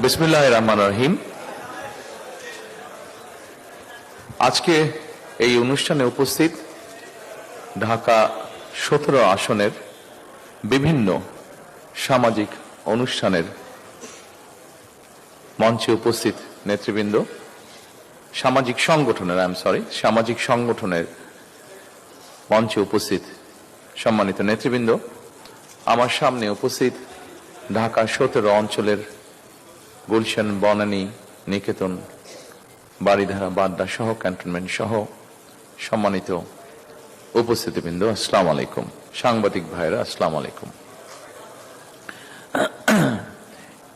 বিসমিল্লাহির রহমানির রহিম। আজকে এই অনুষ্ঠানে উপস্থিত ঢাকা 17 আসনের বিভিন্ন সামাজিক অনুষ্ঠানের মঞ্চে উপস্থিত নেতৃবৃন্দ, সামাজিক সংগঠনের মঞ্চে উপস্থিত সম্মানিত নেতৃবৃন্দ, আমার সামনে উপস্থিত ঢাকা 17 অঞ্চলের গুলশান, বনানী, নিকেতন, বারিধারা, বাড্ডা সহ ক্যান্টনমেন্ট সহ সম্মানিত উপস্থিতিবৃন্দ, আসসালামু আলাইকুম। সাংবাদিক ভাইরা, আসসালামু আলাইকুম।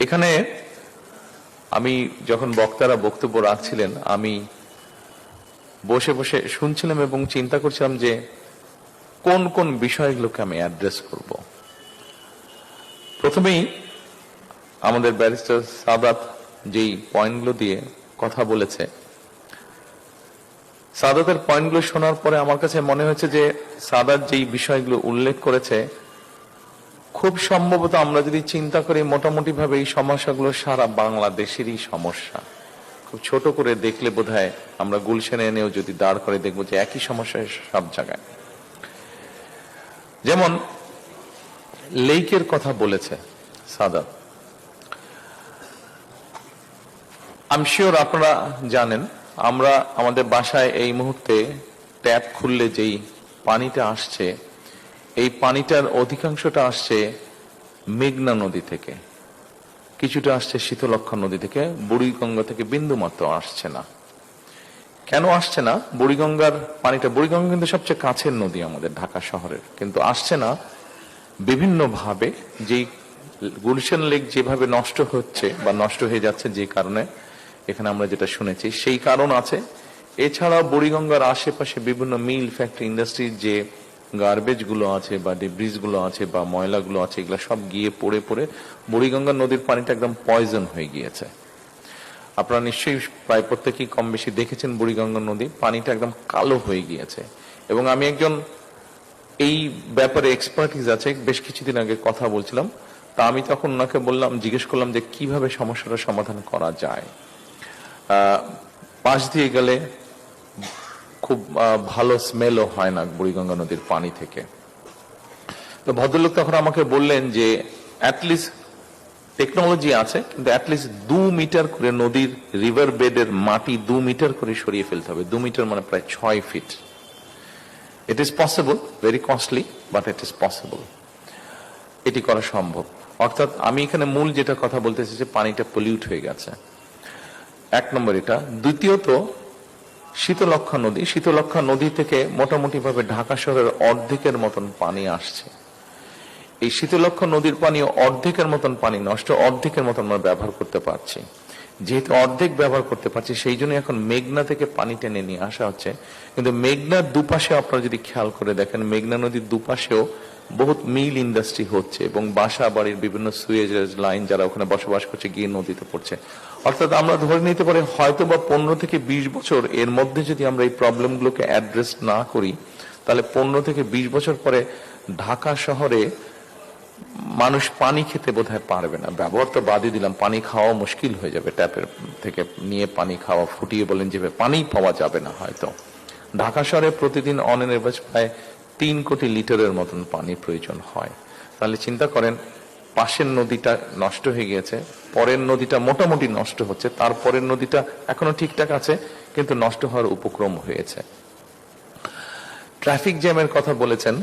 এখানে আমি যখন বক্তারা বক্তব্য রাখছিলেন, আমি বসে বসে শুনছিলাম এবং চিন্তা করছিলাম যে কোন কোন বিষয়গুলোকে আমি অ্যাড্রেস করব। প্রথমেই আমাদের ব্যারিস্টার সাদাত যেই পয়েন্টগুলো দিয়ে কথা বলেছে, সাদাতের পয়েন্টগুলো শোনার পরে আমার কাছে মনে হয়েছে যে সাদাত যেই বিষয়গুলো উল্লেখ করেছে, খুব সম্ভবত আমরা যদি চিন্তা করি মোটামুটি ভাবে এই সমস্যাগুলো সারা বাংলাদেশেরই সমস্যা। খুব ছোট করে দেখলে বোধহয় আমরা গুলশানে এনেও যদি দাঁড় করে দেখবো যে একই সমস্যা সব জায়গায়। যেমন লেকের কথা বলেছে সাদাত, আমি শিওর আপনারা জানেন, আমরা আমাদের বাসায় এই মুহূর্তে ট্যাপ খুললে যেই পানিটা আসছে, এই পানিটার অধিকাংশটা আসছে মেঘনা নদী থেকে, কিছুটা আসছে শীতলক্ষ্যা নদী থেকে, বুড়িগঙ্গা থেকে বিন্দুমাত্র আসছে না। কেন আসছে না? বুড়িগঙ্গার পানিটা, বুড়িগঙ্গা কিন্তু সবচেয়ে কাছের নদী আমাদের ঢাকা শহরের, কিন্তু আসছে না বিভিন্ন ভাবে। যেই গুলশান লেক যেভাবে নষ্ট হচ্ছে বা নষ্ট হয়ে যাচ্ছে, যে কারণে এখানে আমরা যেটা শুনেছি সেই কারণ আছে। এছাড়া বুড়িগঙ্গার আশেপাশে বিভিন্ন মিল, ফ্যাক্টরি, ইন্ডাস্ট্রির যে গার্বেজ গুলো আছে বা ডিব্রিজ গুলো আছে বা ময়লাগুলো আছে, এগুলো সব গিয়ে পড়ে পড়ে বুড়িগঙ্গা নদীর পানিটা একদম পয়জন হয়ে গিয়েছে। আপনারা নিশ্চয়ই প্রায় প্রত্যেকেই কম বেশি দেখেছেন বুড়িগঙ্গা নদী, পানিটা একদম কালো হয়ে গিয়েছে। এবং আমি একজন এই ব্যাপারে এক্সপার্টিস আছে, বেশ কিছুদিন আগে কথা বলছিলাম, তা আমি তখন ওনাকে বললাম, জিজ্ঞেস করলাম যে কিভাবে সমস্যাটা সমাধান করা যায়। পাশ দিয়ে গেলে খুব ভালো স্মেলও হয় না বুড়িগঙ্গা নদীর পানি থেকে। তো ভদ্রলোক তখন আমাকে বললেন যে অ্যাটলিস্ট টেকনোলজি আছে, কিন্তু অ্যাটলিস্ট 2 মিটার করে নদীর রিভার বেডের মাটি 2 মিটার করে সরিয়ে ফেলতে হবে। 2 মিটার মানে প্রায় 6 feet. It is possible, very costly, but it is possible. এটি করা সম্ভব। অর্থাৎ আমি এখানে মূল যেটা কথা বলতেছি যে পানিটা পলিউট হয়ে গেছে, এক নম্বর এটা। দ্বিতীয়ত, শীতলক্ষ্যা নদী থেকে মোটামুটি ভাবে ঢাকা শহরের অর্ধেকের মতন পানি আসছে। এই শীতলক্ষ্যা নদীর পানি অর্ধেকের মতন পানি নষ্ট, অর্ধেকের মতন আমরা ব্যবহার করতে পারছি। যেহেতু অর্ধেক ব্যবহার করতে পারছি, সেই জন্য এখন মেঘনা থেকে পানি টেনে নিয়ে আসা হচ্ছে। কিন্তু মেঘনার দুপাশে আপনারা যদি খেয়াল করে দেখেন, মেঘনা নদীর দুপাশেও বহুত মিল ইন্ডাস্ট্রি হচ্ছে এবং বাসা বাড়ির বিভিন্ন সুয়েজ লাইন, যারা ওখানে বসবাস করছে, গিয়ে নদীতে পড়ছে। অর্থাৎ আমরা ধরে নিতে পারি হয়তো বা 15 থেকে 20 বছর এর মধ্যে যদি আমরা এই প্রবলেমগুলোকে অ্যাড্রেস না করি, তাহলে 15 থেকে 20 বছর পরে ঢাকা শহরে মানুষ পানি খেতে বোধহয় পারবে না। ব্যবহার তো বাদই দিলাম, পানি খাওয়া মুশকিল হয়ে যাবে। ট্যাপের থেকে নিয়ে পানি খাওয়া, ফুটিয়ে বলেন যে পানি পাওয়া যাবে না হয়তো। ঢাকা শহরে প্রতিদিন অন এন এভারেজ প্রায় 3 কোটি লিটারের মতন পানির প্রয়োজন হয়। তাহলে চিন্তা করেন, পাশের নদীটা নষ্ট হয়ে গিয়েছে, পরের নদীটা মোটামুটি নষ্ট হচ্ছে, তারপরের নদীটা এখনো ঠিকঠাক আছে কিন্তু নষ্ট হওয়ার উপক্রম হয়েছে। ট্রাফিক জ্যামের কথা বলেছেন।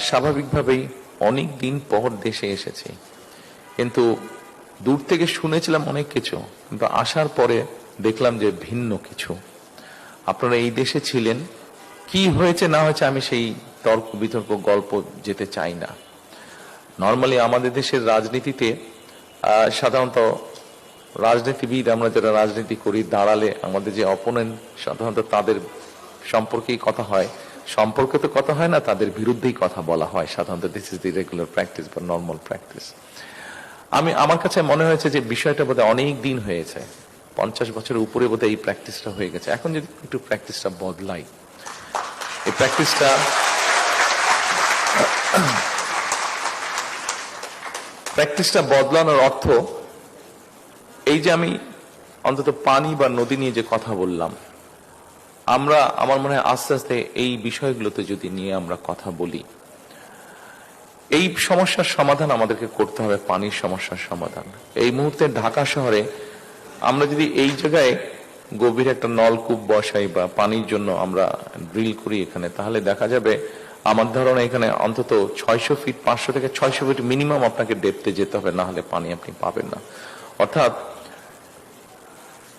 স্বাভাবিকভাবেই অনেক দিন পর দেশে এসেছি, কিন্তু দূর থেকে শুনেছিলাম অনেক কিছু, কিন্তু আসার পরে দেখলাম যে ভিন্ন কিছু। আপনারা এই দেশে ছিলেন, কি হয়েছে না হয়েছে আমি সেই তর্ক বিতর্ক গল্প যেতে চাই না। নর্মালি আমাদের দেশের রাজনীতিতে সাধারণত রাজনীতিবিদ, আমরা যারা রাজনীতি করি, দাঁড়ালে আমাদের যে অপোনেন্ট, সাধারণত তাদের সম্পর্কেই কথা হয়। সম্পর্কে তো কথা হয় না, তাদের বিরুদ্ধেই কথা বলা হয় সাধারণত। This is the regular practice বা নর্মাল প্র্যাকটিস। আমার কাছে মনে হয়েছে যে বিষয়টা বোধহয় অনেক দিন হয়েছে, 50 বছরের উপরে বোধহয় এই প্র্যাকটিসটা হয়ে গেছে। এখন যদি একটু প্র্যাকটিসটা বদলাই, এই প্র্যাকটিসটা প্র্যাকটিসটা বদলানোর অর্থ এই যে আমি অন্তত পানি বা নদী নিয়ে যে কথা বললাম, আমরা আমার মনে হয় আস্তে আস্তে এই বিষয়গুলোতে যদি নিয়ে আমরা কথা বলি, এই সমস্যার সমাধান আমাদেরকে করতে হবে, পানির সমস্যার সমাধান। এই মুহূর্তে ঢাকা শহরে আমরা যদি এই জায়গায় গভীর একটা নলকূপ বসাই বা পানির জন্য আমরা ড্রিল করি এখানে, তাহলে দেখা যাবে আমার ধারণা এখানে অন্তত 600 ফিট, 500 থেকে 600 ফিট মিনিমাম আপনাকে ডেপথে যেতে হবে, না হলে পানি আপনি পাবেন না। অর্থাৎ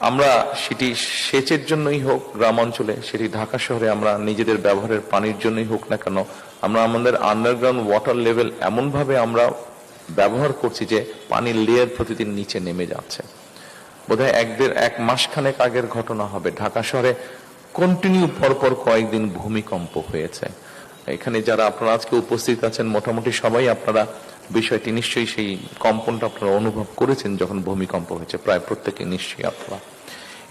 আমরা সেটি সেচের জন্যই হোক গ্রাম অঞ্চলে, সেটি ঢাকা শহরে আমরা নিজেদের ব্যবহারের পানির জন্যই হোক না কেন, আমরা আমাদের আন্ডারগ্রাউন্ড ওয়াটার লেভেল এমন ভাবে আমরা ব্যবহার করছি যে পানির লেয়ার প্রতিদিন নিচে নেমে যাচ্ছে। বোধহয় এক মাসখানেক আগের ঘটনা হবে, ঢাকা শহরে কন্টিনিউ পরপর কয়েকদিন ভূমিকম্প হয়েছে। এখানে যারা আপনারা আজকে উপস্থিত আছেন মোটামুটি সবাই আপনারা বিষয়টি নিশ্চয়ই সেই কম্পনটা আপনারা অনুভব করেছেন যখন ভূমিকম্প হয়েছে, প্রায় প্রত্যেকে নিশ্চয়ই আপনারা।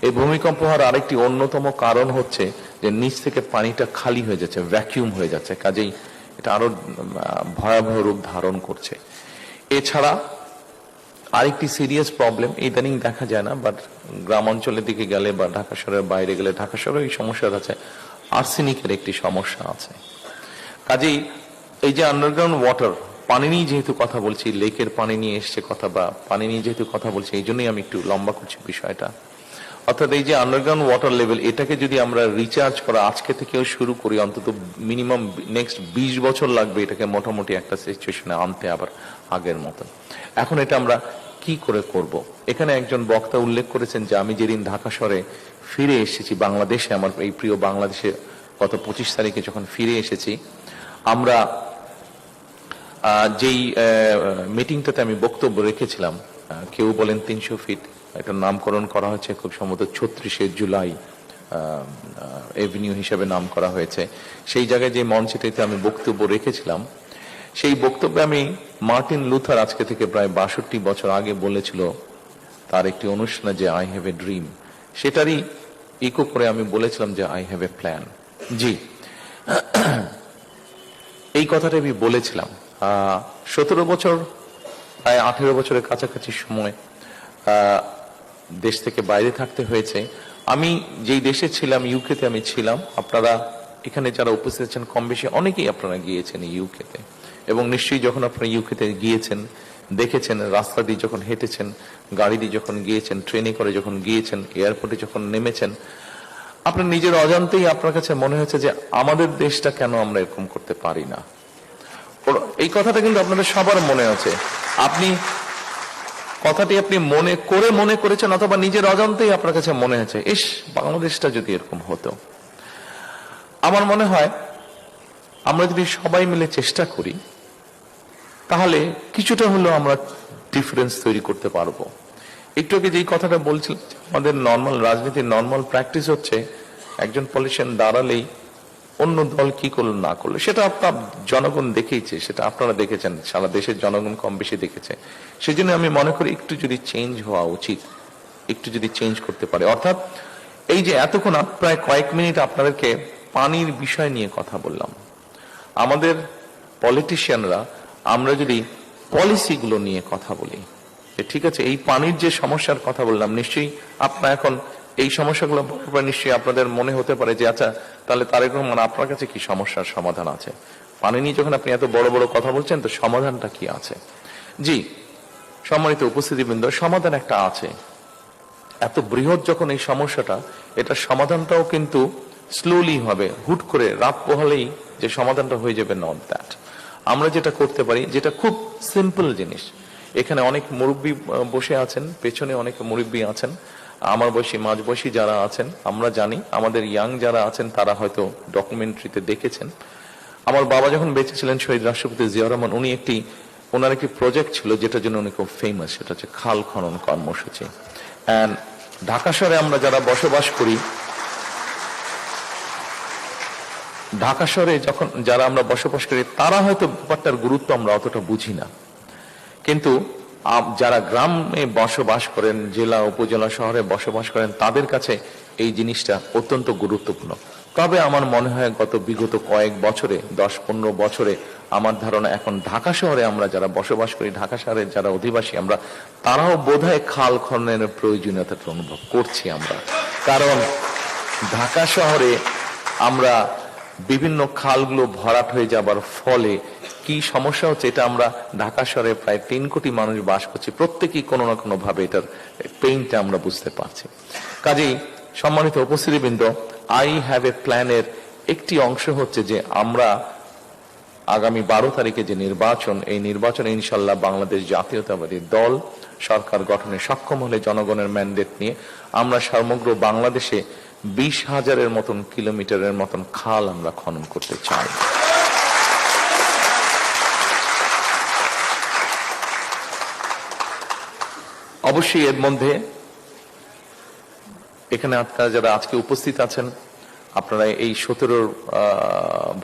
এই ভূমিকম্প হওয়ার আরেকটি অন্যতম কারণ হচ্ছে যে নিচ থেকে পানিটা খালি হয়ে যাচ্ছে, ভ্যাকিউম হয়ে যাচ্ছে, কাজেই এটা আরো ভয়াবহ রূপ ধারণ করছে। এছাড়া আরেকটি সিরিয়াস প্রবলেম ইদানিং দেখা যায় না, বাট গ্রাম অঞ্চলের দিকে গেলে বা ঢাকা শহরের বাইরে গেলে, ঢাকা শহরে এই সমস্যা আছে, আর্সেনিকের একটি সমস্যা আছে। কাজেই এই যে আন্ডারগ্রাউন্ড ওয়াটার, পানি নিয়ে যেহেতু কথা বলছি, লেকের পানি নিয়ে এসছে কথা বা পানি নিয়ে যেহেতু কথা বলছি, এই জন্যই আমি একটু লম্বা করছি বিষয়টা। অর্থাৎ এই যে আন্ডারগ্রাউন্ড ওয়াটার লেভেল, এটাকে যদি আমরা রিচার্জ করা আজকে থেকেও শুরু করি, অন্তত মিনিমাম নেক্সট 20 বছর লাগবে এটাকে মোটামুটি একটা সিচুয়েশনে আনতে আবার আগের মতো। এখন এটা আমরা কি করে করব? এখানে একজন বক্তা উল্লেখ করেছেন যে আমি যেদিন ঢাকা শহরে ফিরে এসেছি বাংলাদেশে, আমার এই প্রিয় বাংলাদেশে গত 25 তারিখে যখন ফিরে এসেছি, আমরা যেই মিটিংটাতে আমি বক্তব্য রেখেছিলাম, কেউ বলেন 300 ফিট, এটা নামকরণ করা হয়েছে খুব সম্ভবত 36শে জুলাই এভিনিউ হিসেবে নাম করা হয়েছে। সেই জায়গায় যে মঞ্চটিতে আমি বক্তব্য রেখেছিলাম, সেই বক্তব্যে আমি মার্টিন লুথার আজকে থেকে প্রায় 62 বছর আগে বলেছিল তার একটি অনুষ্ঠানে যে আই হ্যাভ এ ড্রিম, সেটারই ইকো করে আমি বলেছিলাম যে আই হ্যাভ এ প্ল্যান। জি, এই কথাটা আমি বলেছিলাম 17 বছর, প্রায় 18 বছরের কাছাকাছি সময় দেশ থেকে বাইরে থাকতে হয়েছে। আমি যেই দেশে ছিলাম, ইউকেতে আমি ছিলাম, আপনারা এখানে যারা উপস্থিত আছেন কম বেশি অনেকেই আপনারা গিয়েছেন ইউকেতে, এবং নিশ্চয়ই যখন আপনারা ইউকেতে গিয়েছেন, দেখেছেন রাস্তা দিয়ে যখন হেঁটেছেন, গাড়ি দিয়ে যখন গিয়েছেন, ট্রেনে করে যখন গিয়েছেন, এয়ারপোর্টে যখন নেমেছেন, আপনার নিজের অজান্তেই আপনার কাছে মনে হয়েছে যে আমাদের দেশটা কেন আমরা এরকম করতে পারি না। এই কথাটা কিন্তু আপনাদের সবার মনে আছে, আপনি কথাটি আপনি মনে করেছেন, অথবা নিজের অজান্তেই আপনার কাছে মনে হয়েছে ইস, বাংলাদেশটা যদি এরকম হতো। আমার মনে হয় আমরা যদি সবাই মিলে চেষ্টা করি, তাহলে কিছুটা হলেও আমরা ডিফারেন্স তৈরি করতে পারবো। একটু আগে যেই কথাটা বলছিলাম, আমাদের নর্মাল রাজনীতির নর্মাল প্র্যাকটিস হচ্ছে একজন পলিটিশিয়ান দাঁড়ালেই অন্য দল কি করলো না করলো সেটা আপনার জনগণ দেখেইছে, সেটা আপনারা দেখেছেন, সারা দেশের জনগণ কম বেশি দেখেছে। সেই জন্য আমি মনে করি একটু যদি চেঞ্জ হওয়া উচিত, একটু যদি চেঞ্জ করতে পারে। অর্থাৎ এই যে এতক্ষণ প্রায় কয়েক মিনিট আপনাদেরকে পানির বিষয় নিয়ে কথা বললাম, আমাদের পলিটিশিয়ানরা আমরা যদি পলিসিগুলো নিয়ে কথা বলি, ঠিক আছে, এই পানির যে সমস্যার কথা বললাম, নিশ্চয়ই আপনার এখন এই সমস্যাগুলো নিশ্চয়ই আপনাদের মনে হতে পারে যে আচ্ছা, তাহলে তারেক রহমান আপনার কাছে কি সমস্যার সমাধান আছে? পানি নিয়ে যখন আপনি এত বড় বড় কথা বলছেন, তো সমাধানটা কি আছে? জি, সম্মানিত উপস্থিতিবৃন্দ, সমাধান একটা আছে। এত বৃহৎ যখন এই সমস্যাটা, এটার সমাধানটাও কিন্তু স্লোলি হবে, হুট করে রাত পোহালেই যে সমাধানটা হয়ে যাবে, নট দ্যাট। আমরা যেটা করতে পারি, যেটা খুব সিম্পল জিনিস, এখানে অনেক মুরব্বী বসে আছেন, পেছনে অনেক মুরব্বী আছেন, আমার বয়সী মাঝ বয়সী যারা আছেন, আমরা জানি, আমাদের ইয়াং যারা আছেন তারা হয়তো ডকুমেন্টারিতে দেখেছেন। আমার বাবা যখন বেঁচে ছিলেন, শহীদ রাষ্ট্রপতি জিয়াউর রহমান, ওনার একটি প্রজেক্ট ছিল যেটার জন্য উনি খুব ফেমাস, সেটা হচ্ছে খাল খনন কর্মসূচি। এন্ড ঢাকা শহরে আমরা যারা বসবাস করি, ঢাকা শহরে যখন যারা আমরা বসবাস করি, তারা হয়তো ব্যাপারটার গুরুত্ব আমরা অতটা বুঝি না, কিন্তু যারা গ্রামে বসবাস করেন, জেলা উপজেলা শহরে বসবাস করেন, তাদের কাছে এই জিনিসটা অত্যন্ত গুরুত্বপূর্ণ। তবে আমার মনে হয় বিগত কয়েক বছরে 10-15 বছরে আমার ধারণা এখন ঢাকা শহরে আমরা যারা বসবাস করি, ঢাকা শহরের যারা অধিবাসী আমরা, তারাও বোধহয় খাল খননের প্রয়োজনীয়তাটা অনুভব করছি আমরা। কারণ ঢাকা শহরে আমরা বিভিন্ন খালগুলো ভরাট হয়ে যাবার ফলে কি সমস্যা হচ্ছে এটা আমরা ঢাকা শহরে প্রায় 3 কোটি মানুষ বাস করছি, প্রত্যেকেই কোনো না কোনো ভাবে এটার পেইনটা আমরা বুঝতে পারছি। কাজেই সম্মানিত উপস্থিতিবৃন্দ, আই হ্যাভ এ প্ল্যানের একটি অংশ হচ্ছে যে আমরা আগামী 12 তারিখে যে নির্বাচন, এই নির্বাচনে ইনশাল্লাহ বাংলাদেশ জাতীয়তাবাদী দল সরকার গঠনে সক্ষম হলে জনগণের ম্যান্ডেট নিয়ে আমরা সমগ্র বাংলাদেশে 20,000-এর মতন কিলোমিটারের মতন খাল আমরা খনন করতে চাই। অবশ্যই এর মধ্যে এখানে আপনারা যারা আজকে উপস্থিত আছেন, আপনারা এই 17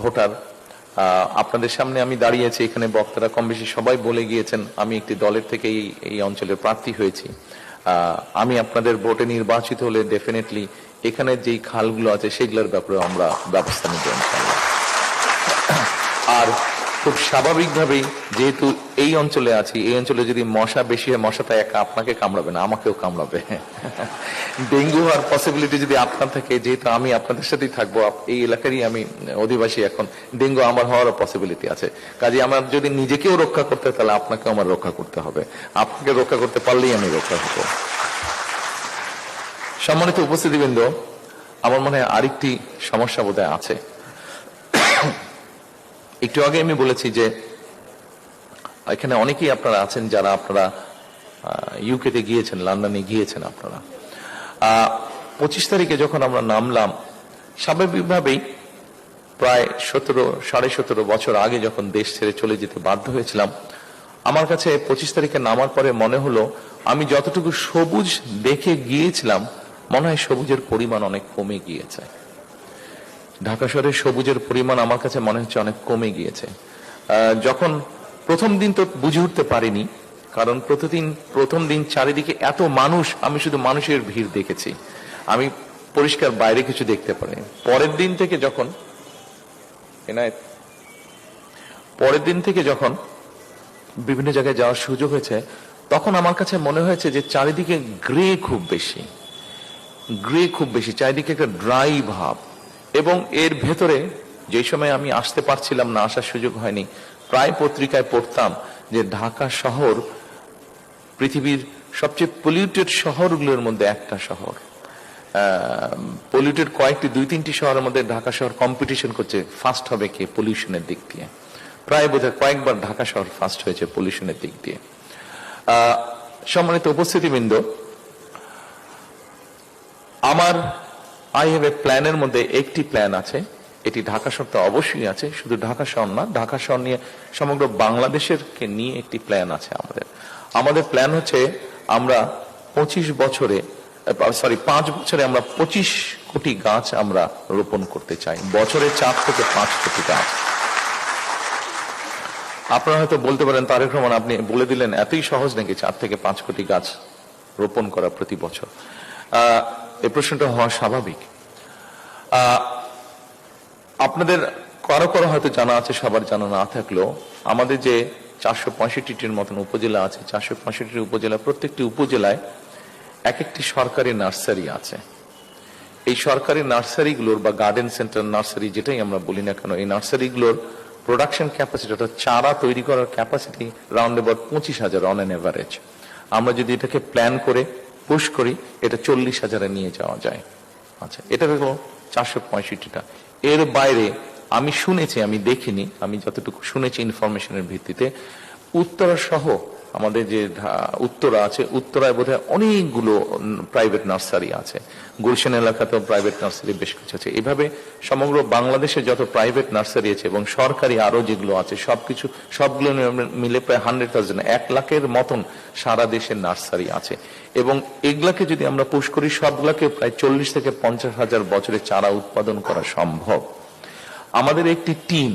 ভোটার, আপনাদের সামনে আমি দাঁড়িয়েছি, এখানে বক্তারা কম বেশি সবাই বলে গিয়েছেন আমি একটি দলের থেকে এই অঞ্চলের প্রার্থী হয়েছি। আমি আপনাদের ভোটে নির্বাচিত হলে ডেফিনেটলি এখানে যেই খালগুলো আছে সেগুলোর ব্যাপারে আমরা ব্যবস্থা নিব ইনশাআল্লাহ। আর খুব স্বাভাবিকভাবেই যেহেতু এই অঞ্চলে আছি, এই অঞ্চলে যদি মশা বেশি হয়, মশাটা একা আপনাকে কামড়াবে না, আমাকেও কামড়াবে। ডেঙ্গু হওয়ার পসিবিলিটি যদি আপনার থাকে, যেহেতু আমি আপনাদের সাথেই থাকবো, এই এলাকারই আমি অধিবাসী, এখন ডেঙ্গু আমার হওয়ারও পসিবিলিটি আছে। কাজে আমার যদি নিজেকেও রক্ষা করতে হয় তাহলে আপনাকেও আমার রক্ষা করতে হবে, আপনাকে রক্ষা করতে পারলেই আমি রক্ষা হবো। সম্মানিত উপস্থিতিবৃন্দ, আমার মনে হয় আরেকটি সমস্যা বোধহয় আছে। একটু আগে আমি বলেছি যে এখানে অনেকেই আপনারা আছেন যারা আপনারা ইউকেতে গিয়েছেন, লন্ডনে গিয়েছেন। আপনারা 25 তারিখে যখন আমরা নামলাম, স্বাভাবিকভাবেই প্রায় 17-17.5 বছর আগে যখন দেশ ছেড়ে চলে যেতে বাধ্য হয়েছিলাম, আমার কাছে 25 তারিখে নামার পরে মনে হলো আমি যতটুকু সবুজ দেখে গিয়েছিলাম, মনে হয় সবুজের পরিমাণ অনেক কমে গিয়েছে। ঢাকা শহরের সবুজের পরিমাণ আমার কাছে মনে হচ্ছে অনেক কমে গিয়েছে। যখন প্রথম দিন তো বুঝে উঠতে পারিনি, কারণ প্রথম দিন চারিদিকে এত মানুষ, আমি শুধু মানুষের ভিড় দেখেছি, আমি পরিষ্কার বাইরে কিছু দেখতে পারিনি। পরের দিন থেকে যখন বিভিন্ন জায়গায় যাওয়ার সুযোগ হয়েছে, তখন আমার কাছে মনে হয়েছে যে চারিদিকে গ্রে খুব বেশি, চারিদিকে একটা ড্রাই ভাব। এবং এর ভেতরে যে সময় আমি আসতে পারছিলাম না, আসার সুযোগ হয়নি, প্রায় পত্রিকায় পড়তাম যে ঢাকা শহর পৃথিবীর সবচেয়ে পলিউটেড শহরগুলোর মধ্যে একটা শহর। পলিউটেড কয়েকটি 2-3টি শহরের মধ্যে ঢাকা শহর কম্পিটিশন করছে ফার্স্ট হবে কে পলিউশনের দিক দিয়ে। প্রায় বোধহয় কয়েকবার ঢাকা শহর ফার্স্ট হয়েছে পলিউশনের দিক দিয়ে। সম্মানিত উপস্থিতিবৃন্দ, আমার আই হ্যাভ এ প্ল্যানের মধ্যে একটি প্ল্যান আছে, এটি ঢাকা শহর তো অবশ্যই আছে, শুধু ঢাকা শহর না, ঢাকা শহর নিয়ে সমগ্র বাংলাদেশের নিয়ে একটি প্ল্যান আছে আমাদের প্ল্যান হচ্ছে আমরা 5 বছরে আমরা 25 কোটি গাছ আমরা রোপণ করতে চাই, বছরে 4 থেকে 5 কোটি গাছ। আপনারা হয়তো বলতে পারেন তারেক রহমান আপনি বলে দিলেন, এতই সহজ নাকি 4 থেকে 5 কোটি গাছ রোপণ করা প্রতি বছর? এই প্রশ্নটা হওয়া স্বাভাবিক। আপনাদের কারো হয়তো জানা আছে, সবার জানা না থাকলেও আমাদের যে 465টির মতন উপজেলা আছে, 465টি উপজেলা, প্রত্যেকটি উপজেলায় এক একটি সরকারি নার্সারি আছে। এই সরকারি নার্সারিগুলোর বা গার্ডেন সেন্টার নার্সারি যেটাই আমরা বলি না কেন, এই নার্সারিগুলোর প্রোডাকশন ক্যাপাসিটি, অর্থাৎ চারা তৈরি করার capacity round about 25,000 on an average. আমরা যদি এটাকে প্ল্যান করে পুশ করি, এটা 40,000-এ নিয়ে যাওয়া যায়। আচ্ছা, এটা হলো 465টা। এর বাইরে আমি শুনেছি, আমি দেখিনি, আমি যতটুকু শুনেছি ইনফরমেশনের ভিত্তিতে, উত্তরা সহ আমাদের যে উত্তরা আছে, উত্তরায় বোধহয় অনেকগুলো প্রাইভেট নার্সারি আছে, গুলশান এলাকাতেও প্রাইভেট নার্সারি বেশ কিছু আছে। এভাবে সমগ্র বাংলাদেশে যত প্রাইভেট নার্সারি আছে এবং সরকারি আরো যেগুলো আছে সবগুলো মিলে প্রায় 100,000, 1 লাখের মতন সারা দেশের নার্সারি আছে। এবং এগুলাকে যদি আমরা পুশ করি, সবগুলাকে প্রায় 40 থেকে 50,000 বছরে চারা উৎপাদন করা সম্ভব। আমাদের একটি টিম,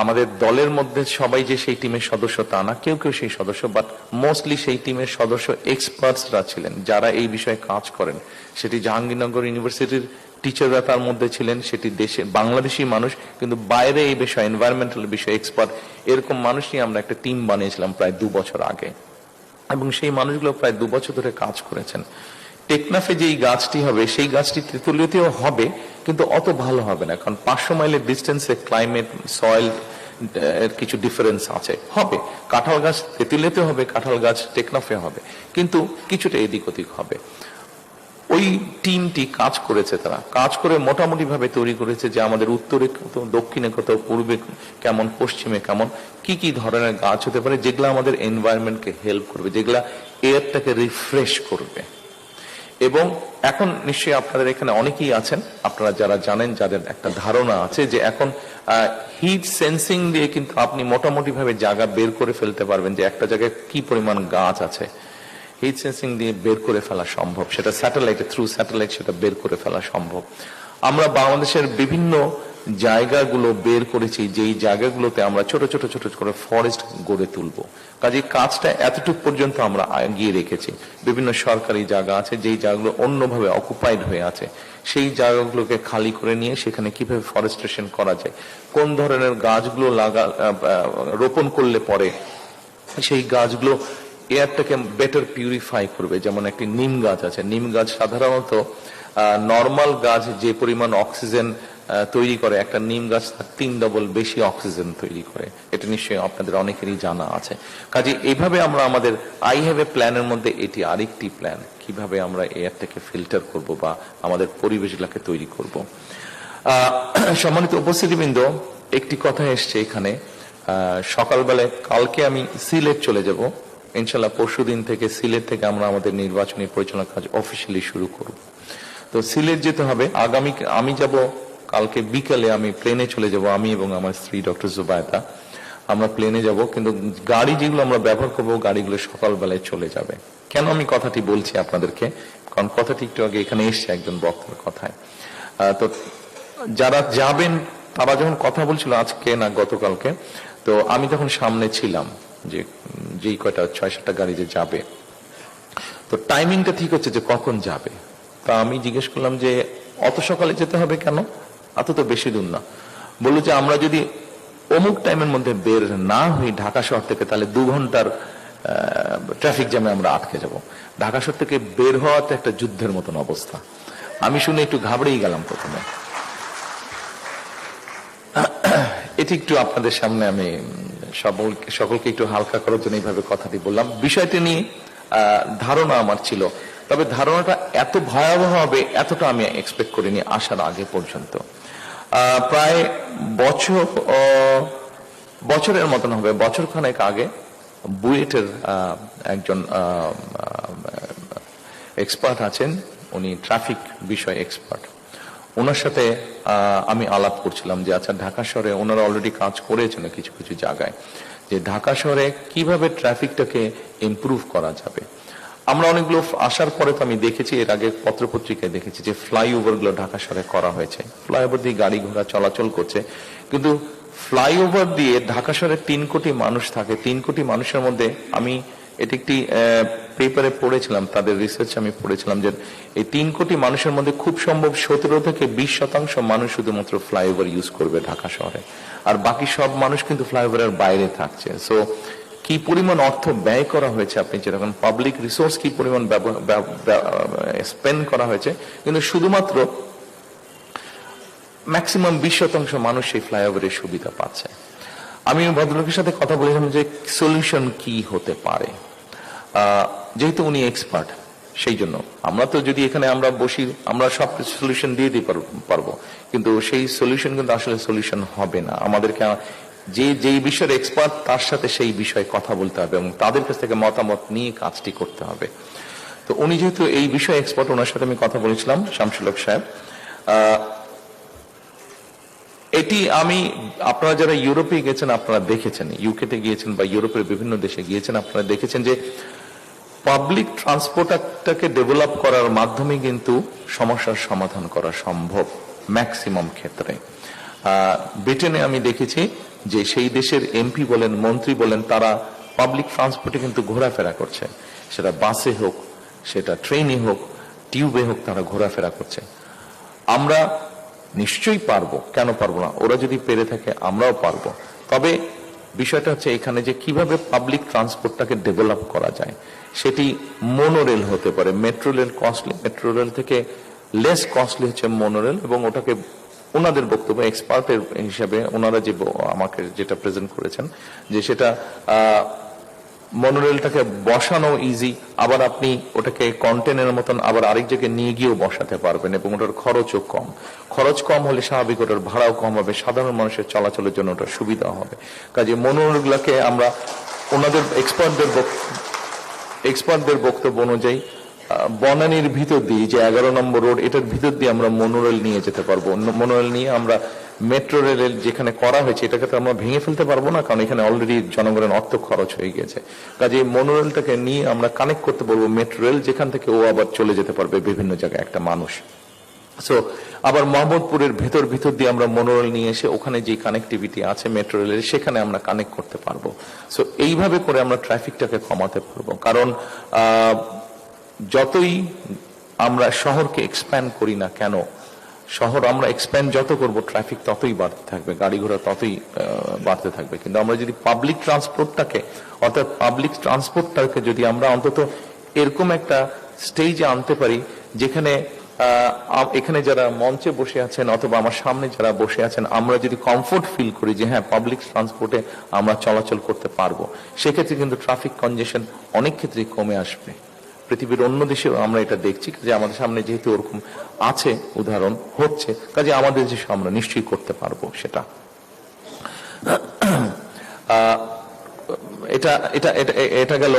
আমাদের দলের মধ্যে সবাই যে সেই টিমের সদস্য তা না, কেউ কেউ সেই সদস্য, বাট মোস্টলি সেই টিমের সদস্য এক্সপার্টসরা ছিলেন যারা এই বিষয়ে কাজ করেন। সেটি জাহাঙ্গীরনগর ইউনিভার্সিটির টিচাররা তার মধ্যে ছিলেন, সেটি দেশে বাংলাদেশি মানুষ, কিন্তু বাইরে এই বিষয়ে এনভায়রনমেন্টাল বিষয়ে এক্সপার্ট, এরকম মানুষ নিয়ে আমরা একটা টিম বানিয়েছিলাম প্রায় 2 বছর আগে, এবং সেই মানুষগুলো প্রায় 2 বছর ধরে কাজ করেছেন। টেকনাফে যেই গাছটি হবে সেই গাছটি তেঁতুলিয়াতেও হবে, কিন্তু অত ভালো হবে না, কারণ 500 মাইলের ডিস্টেন্সে ক্লাইমেট, সয়েল এর কিছু ডিফারেন্স আছে। হবে কাঁঠাল গাছ তেঁতুলিয়াতে হবে, কাঁঠাল গাছ টেকনাফে হবে, কিন্তু কিছুটা এদিক ওদিক হবে। ওই টিমটি কাজ করেছে, তারা কাজ করে মোটামুটি ভাবে তৈরি করেছে যে আমাদের উত্তরে কত, দক্ষিণে কত, পূর্বে কেমন, পশ্চিমে কেমন, কি কি ধরনের গাছ হতে পারে যেগুলো আমাদের এনভায়রনমেন্টকে হেল্প করবে, যেগুলা এয়ারটাকে রিফ্রেশ করবে। এবং এখন নিশ্চয়ই আপনাদের এখানে অনেকেই আছেন, আপনারা যারা জানেন, যাদের একটা ধারণা আছে যে এখন হিট সেন্সিং দিয়ে কিন্তু আপনি মোটামুটি ভাবে জায়গা বের করে ফেলতে পারবেন যে একটা জায়গায় কি পরিমাণ গাছ আছে। হিট সেন্সিং দিয়ে বের করে ফেলা সম্ভব, সেটা স্যাটেলাইট, থ্রু স্যাটেলাইট সেটা বের করে ফেলা সম্ভব। আমরা বাংলাদেশের বিভিন্ন জায়গাগুলো বের করেছি, যেই জায়গাগুলোতে আমরা ছোট ছোট ছোট করে ফরেস্ট গড়ে তুলবো। কাজে কাজটা এতটুকু পর্যন্ত আমরা এগিয়ে রেখেছি। বিভিন্ন সরকারি জায়গা আছে যেই জায়গাগুলো অন্যভাবে অকুপাইড হয়ে আছে, সেই জায়গাগুলোকে খালি করে নিয়ে সেখানে কিভাবে ফরেস্টেশন করা যায়, কোন ধরনের গাছগুলো রোপণ করলে পরে সেই গাছগুলো এয়ারটাকে বেটার পিউরিফাই করবে। যেমন একটি নিম গাছ আছে, নিম গাছ সাধারণত নর্মাল গাছ যে পরিমাণ অক্সিজেন তৈরি করে, একটা নিম গাছ 3 ডবল বেশি অক্সিজেন তৈরি করে। এটা নিশ্চয়ই আপনাদের অনেকেরই জানা আছে। কাজে এইভাবে আমরা আমাদের আই হ্যাভ এ প্ল্যানের মধ্যে এটি আরেকটি প্ল্যান, কিভাবে আমরা এয়ারটাকে ফিল্টার করব বা আমাদের পরিবেশগুলোকে তৈরি করব। সম্মানিত উপস্থিতিবৃন্দ, একটি কথা এসছে এখানে, সকালবেলায় কালকে আমি সিলেট চলে যাব, ইনশাল্লাহ পরশুদিন থেকে সিলেট থেকে আমরা আমাদের নির্বাচনী পরিচালনা কাজ অফিসিয়ালি শুরু করব। তো সিলেট যেতে হবে, আমি যাব কালকে বিকালে, আমি প্লেনে চলে যাব, আমি এবং আমার স্ত্রী ডক্টর জুবায়দা, আমরা প্লেনে যাব, কিন্তু গাড়ি যেগুলো আমরা ব্যবহার করবো গাড়িগুলো সকালবেলায় চলে যাবে। কেন আমি কথাটি বলছি আপনাদেরকে, কারণ কথাটি একটু আগে এখানে এসছে একজন বক্তার কথায়। তো যারা যাবেন তারা যখন কথা বলছিল আজকে না গতকালকে, তো আমি তখন সামনে ছিলাম যে যেই কয়টা 6-7টা গাড়ি যে যাবে, তো টাইমিংটা ঠিক হচ্ছে যে কখন যাবে। তা আমি জিজ্ঞেস করলাম যে অত সকালে যেতে হবে কেন, এত তো বেশি দূর না। বললো যে আমরা যদি অমুক টাইমের মধ্যে বের না হই ঢাকা শহর থেকে, তাহলে 2 ঘন্টার ট্রাফিক জ্যামে আমরা আটকে যাব। ঢাকা শহর থেকে বের হওয়াতে একটা যুদ্ধের মতন অবস্থা। আমি শুনে একটু ঘাবড়েই গেলাম প্রথমে। এটি একটু আপনাদের সামনে আমি সকলকে একটু হালকা করার জন্য এইভাবে কথাটি বললাম। বিষয়টি নিয়ে ধারণা আমার ছিল, তবে ধারণাটা এত ভয়াবহ হবে এতটা আমি এক্সপেক্ট করিনি আসার আগে পর্যন্ত। প্রায় বছরের মতন হবে, বছরখানেক আগে বুয়েটের একজন এক্সপার্ট আছেন, উনি ট্রাফিক বিষয় এক্সপার্ট, ওনার সাথে আমি আলাপ করছিলাম যে আচ্ছা ঢাকা শহরে ওনারা অলরেডি কাজ করেছেন কিছু কিছু জায়গায়, যে ঢাকা শহরে কিভাবে ট্রাফিকটাকে ইমপ্রুভ করা যাবে। আমরা অনেকগুলো আসার পরে তো আমি দেখেছি, এর আগে পত্রপত্রিকায় দেখেছি যে ফ্লাইওভার গুলো ঢাকা শহরে করা হয়েছে, ফ্লাইওভার দিয়ে গাড়ি ঘোড়া চলাচল করছে, কিন্তু ফ্লাইওভার দিয়ে ঢাকা শহরে 3 কোটি মানুষ থাকে। 3 কোটি মানুষের মধ্যে আমি এটি একটি পেপারে পড়েছিলাম, তাদের রিসার্চ আমি পড়েছিলাম যে এই 3 কোটি মানুষের মধ্যে খুব সম্ভব 17 থেকে 20% মানুষ শুধুমাত্র ফ্লাইওভার ইউজ করবে ঢাকা শহরে, আর বাকি সব মানুষ কিন্তু ফ্লাইওভারের বাইরে থাকছে। সো কি পরিমাণ অর্থ ব্যয় করা হয়েছে, আপনি যেরকম পাবলিক রিসোর্স কি পরিমাণ স্পেন্ড করা হয়েছে, কিন্তু শুধুমাত্র ম্যাক্সিমাম 20% মানুষ সেই ফ্লাইওভারের সুবিধা পাচ্ছে। আমি ভদ্রলোকের সাথে কথা বলেছিলাম যে সলিউশন কি হতে পারে, যেহেতু উনি এক্সপার্ট, সেই জন্য আমরা তো যদি এখানে আমরা বসি আমরা সব সলিউশন দিয়ে দিতে পারবো, কিন্তু সেই সলিউশন কিন্তু আসলে সলিউশন হবে না। আমাদেরকে যেই বিষয়ের এক্সপার্ট তার সাথে সেই বিষয়ে কথা বলতে হবে এবং তাদের কাছ থেকে মতামত নিয়ে কাজটি করতে হবে। তো উনি যেহেতু এই বিষয়ে এক্সপার্ট, ওনার সাথে আমি কথা বলেছিলাম, শামসুল হক সাহেব। এটি আমি, আপনারা যারা ইউরোপে গেছেন আপনারা দেখেছেন, ইউকেতে গিয়েছেন বা ইউরোপের বিভিন্ন দেশে গিয়েছেন, আপনারা দেখেছেন যে পাবলিক ট্রান্সপোর্টটাকে ডেভেলপ করার মাধ্যমে কিন্তু সমস্যার সমাধান করা সম্ভব ম্যাক্সিমাম ক্ষেত্রে। ব্রিটেনে আমি দেখেছি যে সেই দেশের এমপি বলেন, মন্ত্রী বলেন, তারা পাবলিক ট্রান্সপোর্টে কিন্তু ঘোরাফেরা করছে, সেটা বাসে হোক, সেটা ট্রেনে হোক, টিউবে হোক, তারা ঘোরাফেরা করছে। আমরা নিশ্চয়ই পারবো, কেন পারবো না? ওরা যদি পেরে থাকে আমরাও পারবো। তবে বিষয়টা হচ্ছে এখানে যে কিভাবে পাবলিক ট্রান্সপোর্টটাকে ডেভেলপ করা যায়। সেটি মোনোরেল হতে পারে, metro rail costly, metro rail থেকে লেস কস্টলি হচ্ছে মোনোরেল, এবং ওটাকে ওনাদের বক্তব্য এক্সপার্টের হিসাবে ওনারা যে আমাকে যেটা প্রেজেন্ট করেছেন যে সেটা মনোরেলটাকে বসানো ইজি, আবার আপনি ওটাকে কন্টেনের মতন আবার আরেক জায়গায় নিয়ে গিয়েও বসাতে পারবেন, এবং ওটার খরচও কম। খরচ কম হলে স্বাভাবিক ওটার ভাড়াও কম হবে, সাধারণ মানুষের চলাচলের জন্য ওটা সুবিধা হবে। কাজে মনোরেলগুলোকে আমরা ওনাদের এক্সপার্টদের বক্তব্য অনুযায়ী বনানীর ভিতর দিয়ে যে 11 নম্বর রোড, এটার ভিতর দিয়ে আমরা মনোরেল নিয়ে যেতে পারবো। মনোরেল নিয়ে আমরা মেট্রো রেলের যেখানে করা হয়েছে এটাকে তো আমরা ভেঙে ফেলতে পারবো না, কারণ এখানে অলরেডি জনগণের অর্থ খরচ হয়ে গেছে। কাজে মনোরেলটাকে নিয়ে আমরা কানেক্ট করতে পারবো মেট্রো রেল, যেখান থেকে ও আবার চলে যেতে পারবে বিভিন্ন জায়গায় একটা মানুষ। সো আবার মোহাম্মদপুরের ভেতর দিয়ে আমরা মনোরেল নিয়ে এসে ওখানে যে কানেক্টিভিটি আছে মেট্রো রেলের, সেখানে আমরা কানেক্ট করতে পারবো। সো এইভাবে করে আমরা ট্রাফিকটাকে কমাতে পারবো। কারণ যতই আমরা শহরকে এক্সপ্যান্ড করি না কেন, শহর আমরা এক্সপ্যান্ড যত করব ট্রাফিক ততই বাড়তে থাকবে, গাড়ি ঘোড়া ততই বাড়তে থাকবে। কিন্তু আমরা যদি পাবলিক ট্রান্সপোর্টটাকে যদি আমরা অন্তত এরকম একটা স্টেজে আনতে পারি যেখানে এখানে যারা মঞ্চে বসে আছেন অথবা আমার সামনে যারা বসে আছেন, আমরা যদি কমফোর্ট ফিল করি যে হ্যাঁ পাবলিক ট্রান্সপোর্টে আমরা চলাচল করতে পারবো, সেক্ষেত্রে কিন্তু ট্রাফিক কনজেশন অনেক ক্ষেত্রেই কমে আসবে। পৃথিবীর অন্য দেশেও আমরা এটা দেখছি যে আমাদের সামনে যেহেতু ওরকম আছে, উদাহরণ হচ্ছে, কাজে আমাদের দেশে আমরা নিশ্চয়ই করতে পারবো সেটা। এটা এটা এটা গেল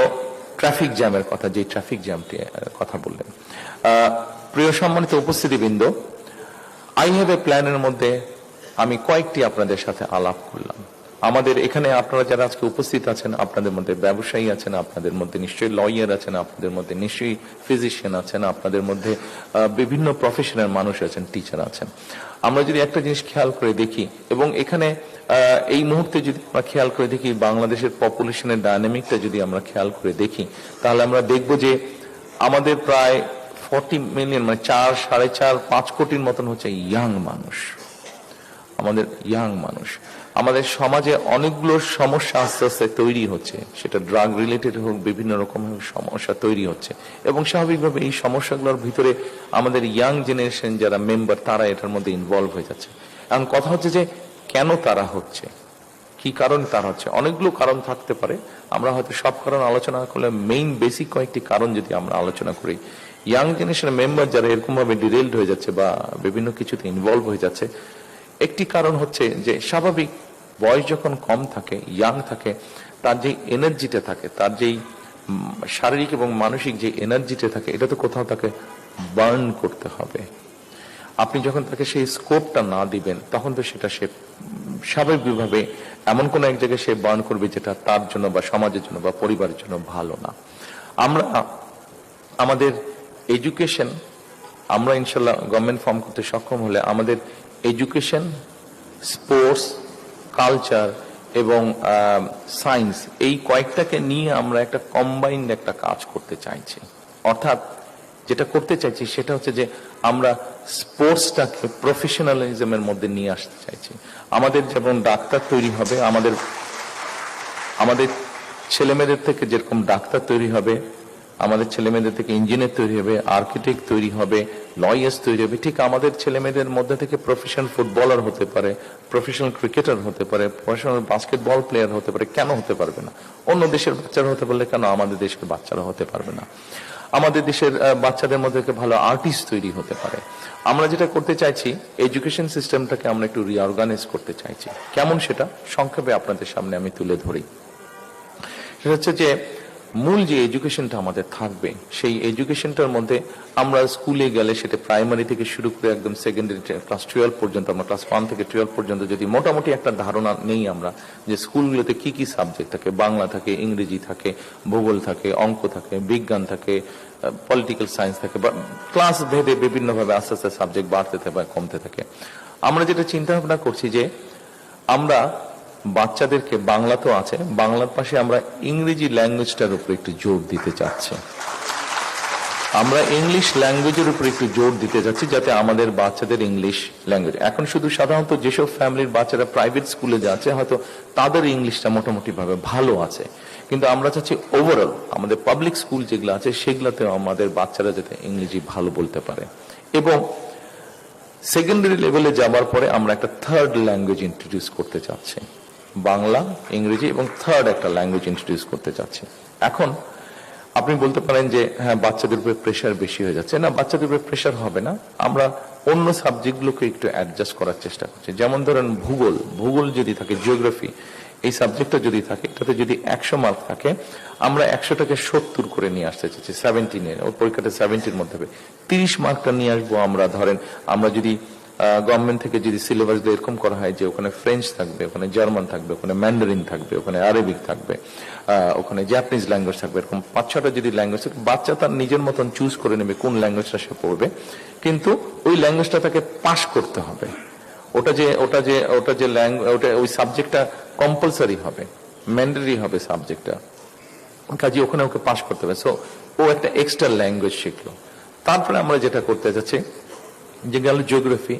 ট্রাফিক জ্যামের কথা, যে ট্রাফিক জ্যামটি কথা বললেন। প্রিয় সম্মানিত উপস্থিতিবৃন্দ, আই হ্যাভ এ প্ল্যানের মধ্যে আমি কয়েকটি আপনাদের সাথে আলাপ করলাম। আমাদের এখানে আপনারা যারা আজকে উপস্থিত আছেন, আপনাদের মধ্যে ব্যবসায়ী আছেন, আপনাদের মধ্যে নিশ্চয়ই লয়ার আছেন, আপনাদের মধ্যে নিশ্চয়ই ফিজিশিয়ান আছেন, আপনাদের মধ্যে বিভিন্ন প্রফেশনের মানুষ আছেন, টিচার আছেন। আমরা যদি একটা জিনিস খেয়াল করে দেখি, এবং এখানে এই মুহূর্তে যদি আমরা খেয়াল করে দেখি বাংলাদেশের পপুলেশনের ডায়নামিকটা যদি আমরা খেয়াল করে দেখি, তাহলে আমরা দেখব যে আমাদের প্রায় 40 মিলিয়ন, মানে 4-4.5 কোটির মতন হচ্ছে ইয়াং মানুষ। আমাদের ইয়াং মানুষ, আমাদের সমাজে অনেকগুলো সমস্যা আস্তে আস্তে তৈরি হচ্ছে, সেটা ড্রাগ রিলেটেড হোক, বিভিন্ন রকম সমস্যা তৈরি হচ্ছে, এবং স্বাভাবিকভাবে এই সমস্যাগুলোর ভিতরে আমাদের ইয়াং জেনারেশন যারা মেম্বার তারা এটার মধ্যে ইনভলভ হয়ে যাচ্ছে। এখন কথা হচ্ছে যে কেন তারা হচ্ছে, কি কারণ তারা হচ্ছে? অনেকগুলো কারণ থাকতে পারে, আমরা হয়তো সব কারণ আলোচনা করলে মেইন বেসিক কয়েকটি কারণ যদি আমরা আলোচনা করি। ইয়াং জেনারেশনের মেম্বার যারা এরকম ভাবে ডিরেলড হয়ে যাচ্ছে বা বিভিন্ন কিছুতে ইনভলভ হয়ে যাচ্ছে, একটি কারণ হচ্ছে যে স্বাভাবিক বয়স যখন কম থাকে, ইয়াং থাকে, তার যে এনার্জিটা থাকে, তার যেই শারীরিক এবং মানসিক যে এনার্জিটা থাকে, এটা তো কোথাও তাকে বার্ন করতে হবে। আপনি যখন তাকে সেই স্কোপটা না দিবেন, তখন তো সেটা সে স্বাভাবিকভাবে এমন কোন এক জায়গায় সে বার্ন করবে যেটা তার জন্য বা সমাজের জন্য বা পরিবারের জন্য ভালো না। আমরা আমাদের এডুকেশন, আমরা ইনশাল্লাহ গভর্নমেন্ট ফর্ম করতে সক্ষম হলে আমাদের এডুকেশন, স্পোর্টস, কালচার এবং সায়েন্স, এই কয়েকটাকে নিয়ে আমরা একটা কম্বাইন্ড একটা কাজ করতে চাইছি। অর্থাৎ যেটা করতে চাইছি সেটা হচ্ছে যে আমরা স্পোর্টসটাকে প্রফেশনালিজমের মধ্যে নিয়ে আসতে চাইছি। আমাদের যেমন ডাক্তার তৈরি হবে, আমাদের ছেলেমেয়েদের থেকে যেরকম ডাক্তার তৈরি হবে, আমাদের ছেলেমেয়েদের থেকে ইঞ্জিনিয়ার তৈরি হবে, আর্কিটেক্ট তৈরি হবে, লয়ার্স তৈরি হবে, ঠিক আমাদের ছেলেমেয়েদের মধ্যে থেকে প্রফেশনাল ফুটবলার হতে পারে, প্রফেশনাল ক্রিকেটার হতে পারে, প্রফেশনাল বাস্কেটবল প্লেয়ার হতে পারে। কেন হতে পারবে না? অন্য দেশের বাচ্চারা হতে পারলে কেন আমাদের দেশের বাচ্চারা হতে পারবে না? আমাদের দেশের বাচ্চাদের মধ্যে ভালো আর্টিস্ট তৈরি হতে পারে। আমরা যেটা করতে চাইছি, এডুকেশন সিস্টেমটাকে আমরা একটু রিঅর্গানাইজ করতে চাইছি। কেমন সেটা সংক্ষেপে আপনাদের সামনে আমি তুলে ধরি। সেটা হচ্ছে যে মূল যে এডুকেশনটা আমাদের থাকবে, সেই এডুকেশনটার মধ্যে আমরা স্কুলে গেলে সেটা প্রাইমারি থেকে শুরু করে একদম সেকেন্ডারি ক্লাস 12 পর্যন্ত, আমরা ক্লাস 1 থেকে 12 পর্যন্ত যদি মোটামুটি একটা ধারণা নেই আমরা যে স্কুলগুলোতে কি কি সাবজেক্ট থাকে, বাংলা থাকে, ইংরেজি থাকে, ভূগোল থাকে, অঙ্ক থাকে, বিজ্ঞান থাকে, পলিটিক্যাল সায়েন্স থাকে, বা ক্লাস ভেদে বিভিন্নভাবে আস্তে আস্তে সাবজেক্ট বাড়তে থাকে বা কমতে থাকে। আমরা যেটা চিন্তা ভাবনা করছি যে আমরা বাচ্চাদেরকে, বাংলা তো আছে, বাংলার পাশে আমরা ইংরেজি ল্যাঙ্গুয়েজটার উপর একটু জোর দিতে চাচ্ছি। আমরা ইংলিশ ল্যাঙ্গুয়েজের উপর একটু জোর দিতে যাচ্ছি, যাতে আমাদের বাচ্চাদের ইংলিশ ল্যাঙ্গুয়েজ, এখন শুধু সাধারণত যেসব ফ্যামিলির বাচ্চারা প্রাইভেট স্কুলে যাচ্ছে হয়তো তাদের ইংলিশটা মোটামুটি ভাবে ভালো আছে, কিন্তু আমরা চাচ্ছি ওভারঅল আমাদের পাবলিক স্কুল যেগুলো আছে সেগুলোতে আমাদের বাচ্চারা যাতে ইংরেজি ভালো বলতে পারে। এবং সেকেন্ডারি লেভেলে যাবার পরে আমরা একটা থার্ড ল্যাঙ্গুয়েজ ইন্ট্রোডিউস করতে চাচ্ছি, বাংলা, ইংরেজি এবং থার্ড একটা ল্যাঙ্গুয়েজ ইন্ট্রোডিউস করতে চাচ্ছি। এখন আপনি বলতে পারেন যে হ্যাঁ বাচ্চাদের উপরে প্রেশার বেশি হয়ে যাচ্ছে, না বাচ্চাদের উপরে প্রেশার হবে না, আমরা অন্য সাবজেক্টগুলোকে একটু অ্যাডজাস্ট করার চেষ্টা করছি। যেমন ধরেন ভূগোল যদি থাকে, জিওগ্রাফি এই সাবজেক্টটা যদি থাকে, এটাতে যদি 100 মার্ক থাকে, আমরা 100টাকে 70 করে নিয়ে আসতে চাচ্ছি 17-এ, ওই পরীক্ষাটা 70-এর মধ্যে হবে, 30 মার্কটা নিয়ে আসবো আমরা। ধরেন আমরা যদি গভর্নমেন্ট থেকে যদি সিলেবাস এরকম করা হয় যে ওখানে ফ্রেঞ্চ থাকবে, ওখানে জার্মান থাকবে, ওখানে ম্যান্ডারিন থাকবে, ওখানে আরবিক থাকবে, ওখানে জাপানিজ ল্যাঙ্গুয়েজ থাকবে, এরকম 5-6টা যদি ল্যাঙ্গুয়েজ থাকে, বাচ্চা তার নিজের মতন চুজ করে নেবে কোন ল্যাঙ্গুয়েজটা সে পড়বে, কিন্তু ওই ল্যাঙ্গুয়েজটা তাকে পাস করতে হবে। ওই সাবজেক্টটা কম্পালসারি হবে, ম্যান্ডেটরি হবে সাবজেক্টটা, কাজে ওখানে ওকে পাস করতে হবে। সো ও একটা এক্সট্রা ল্যাঙ্গুয়েজ শিখলো। তারপরে আমরা যেটা করতে যাচ্ছি, যে গেল জিওগ্রাফি,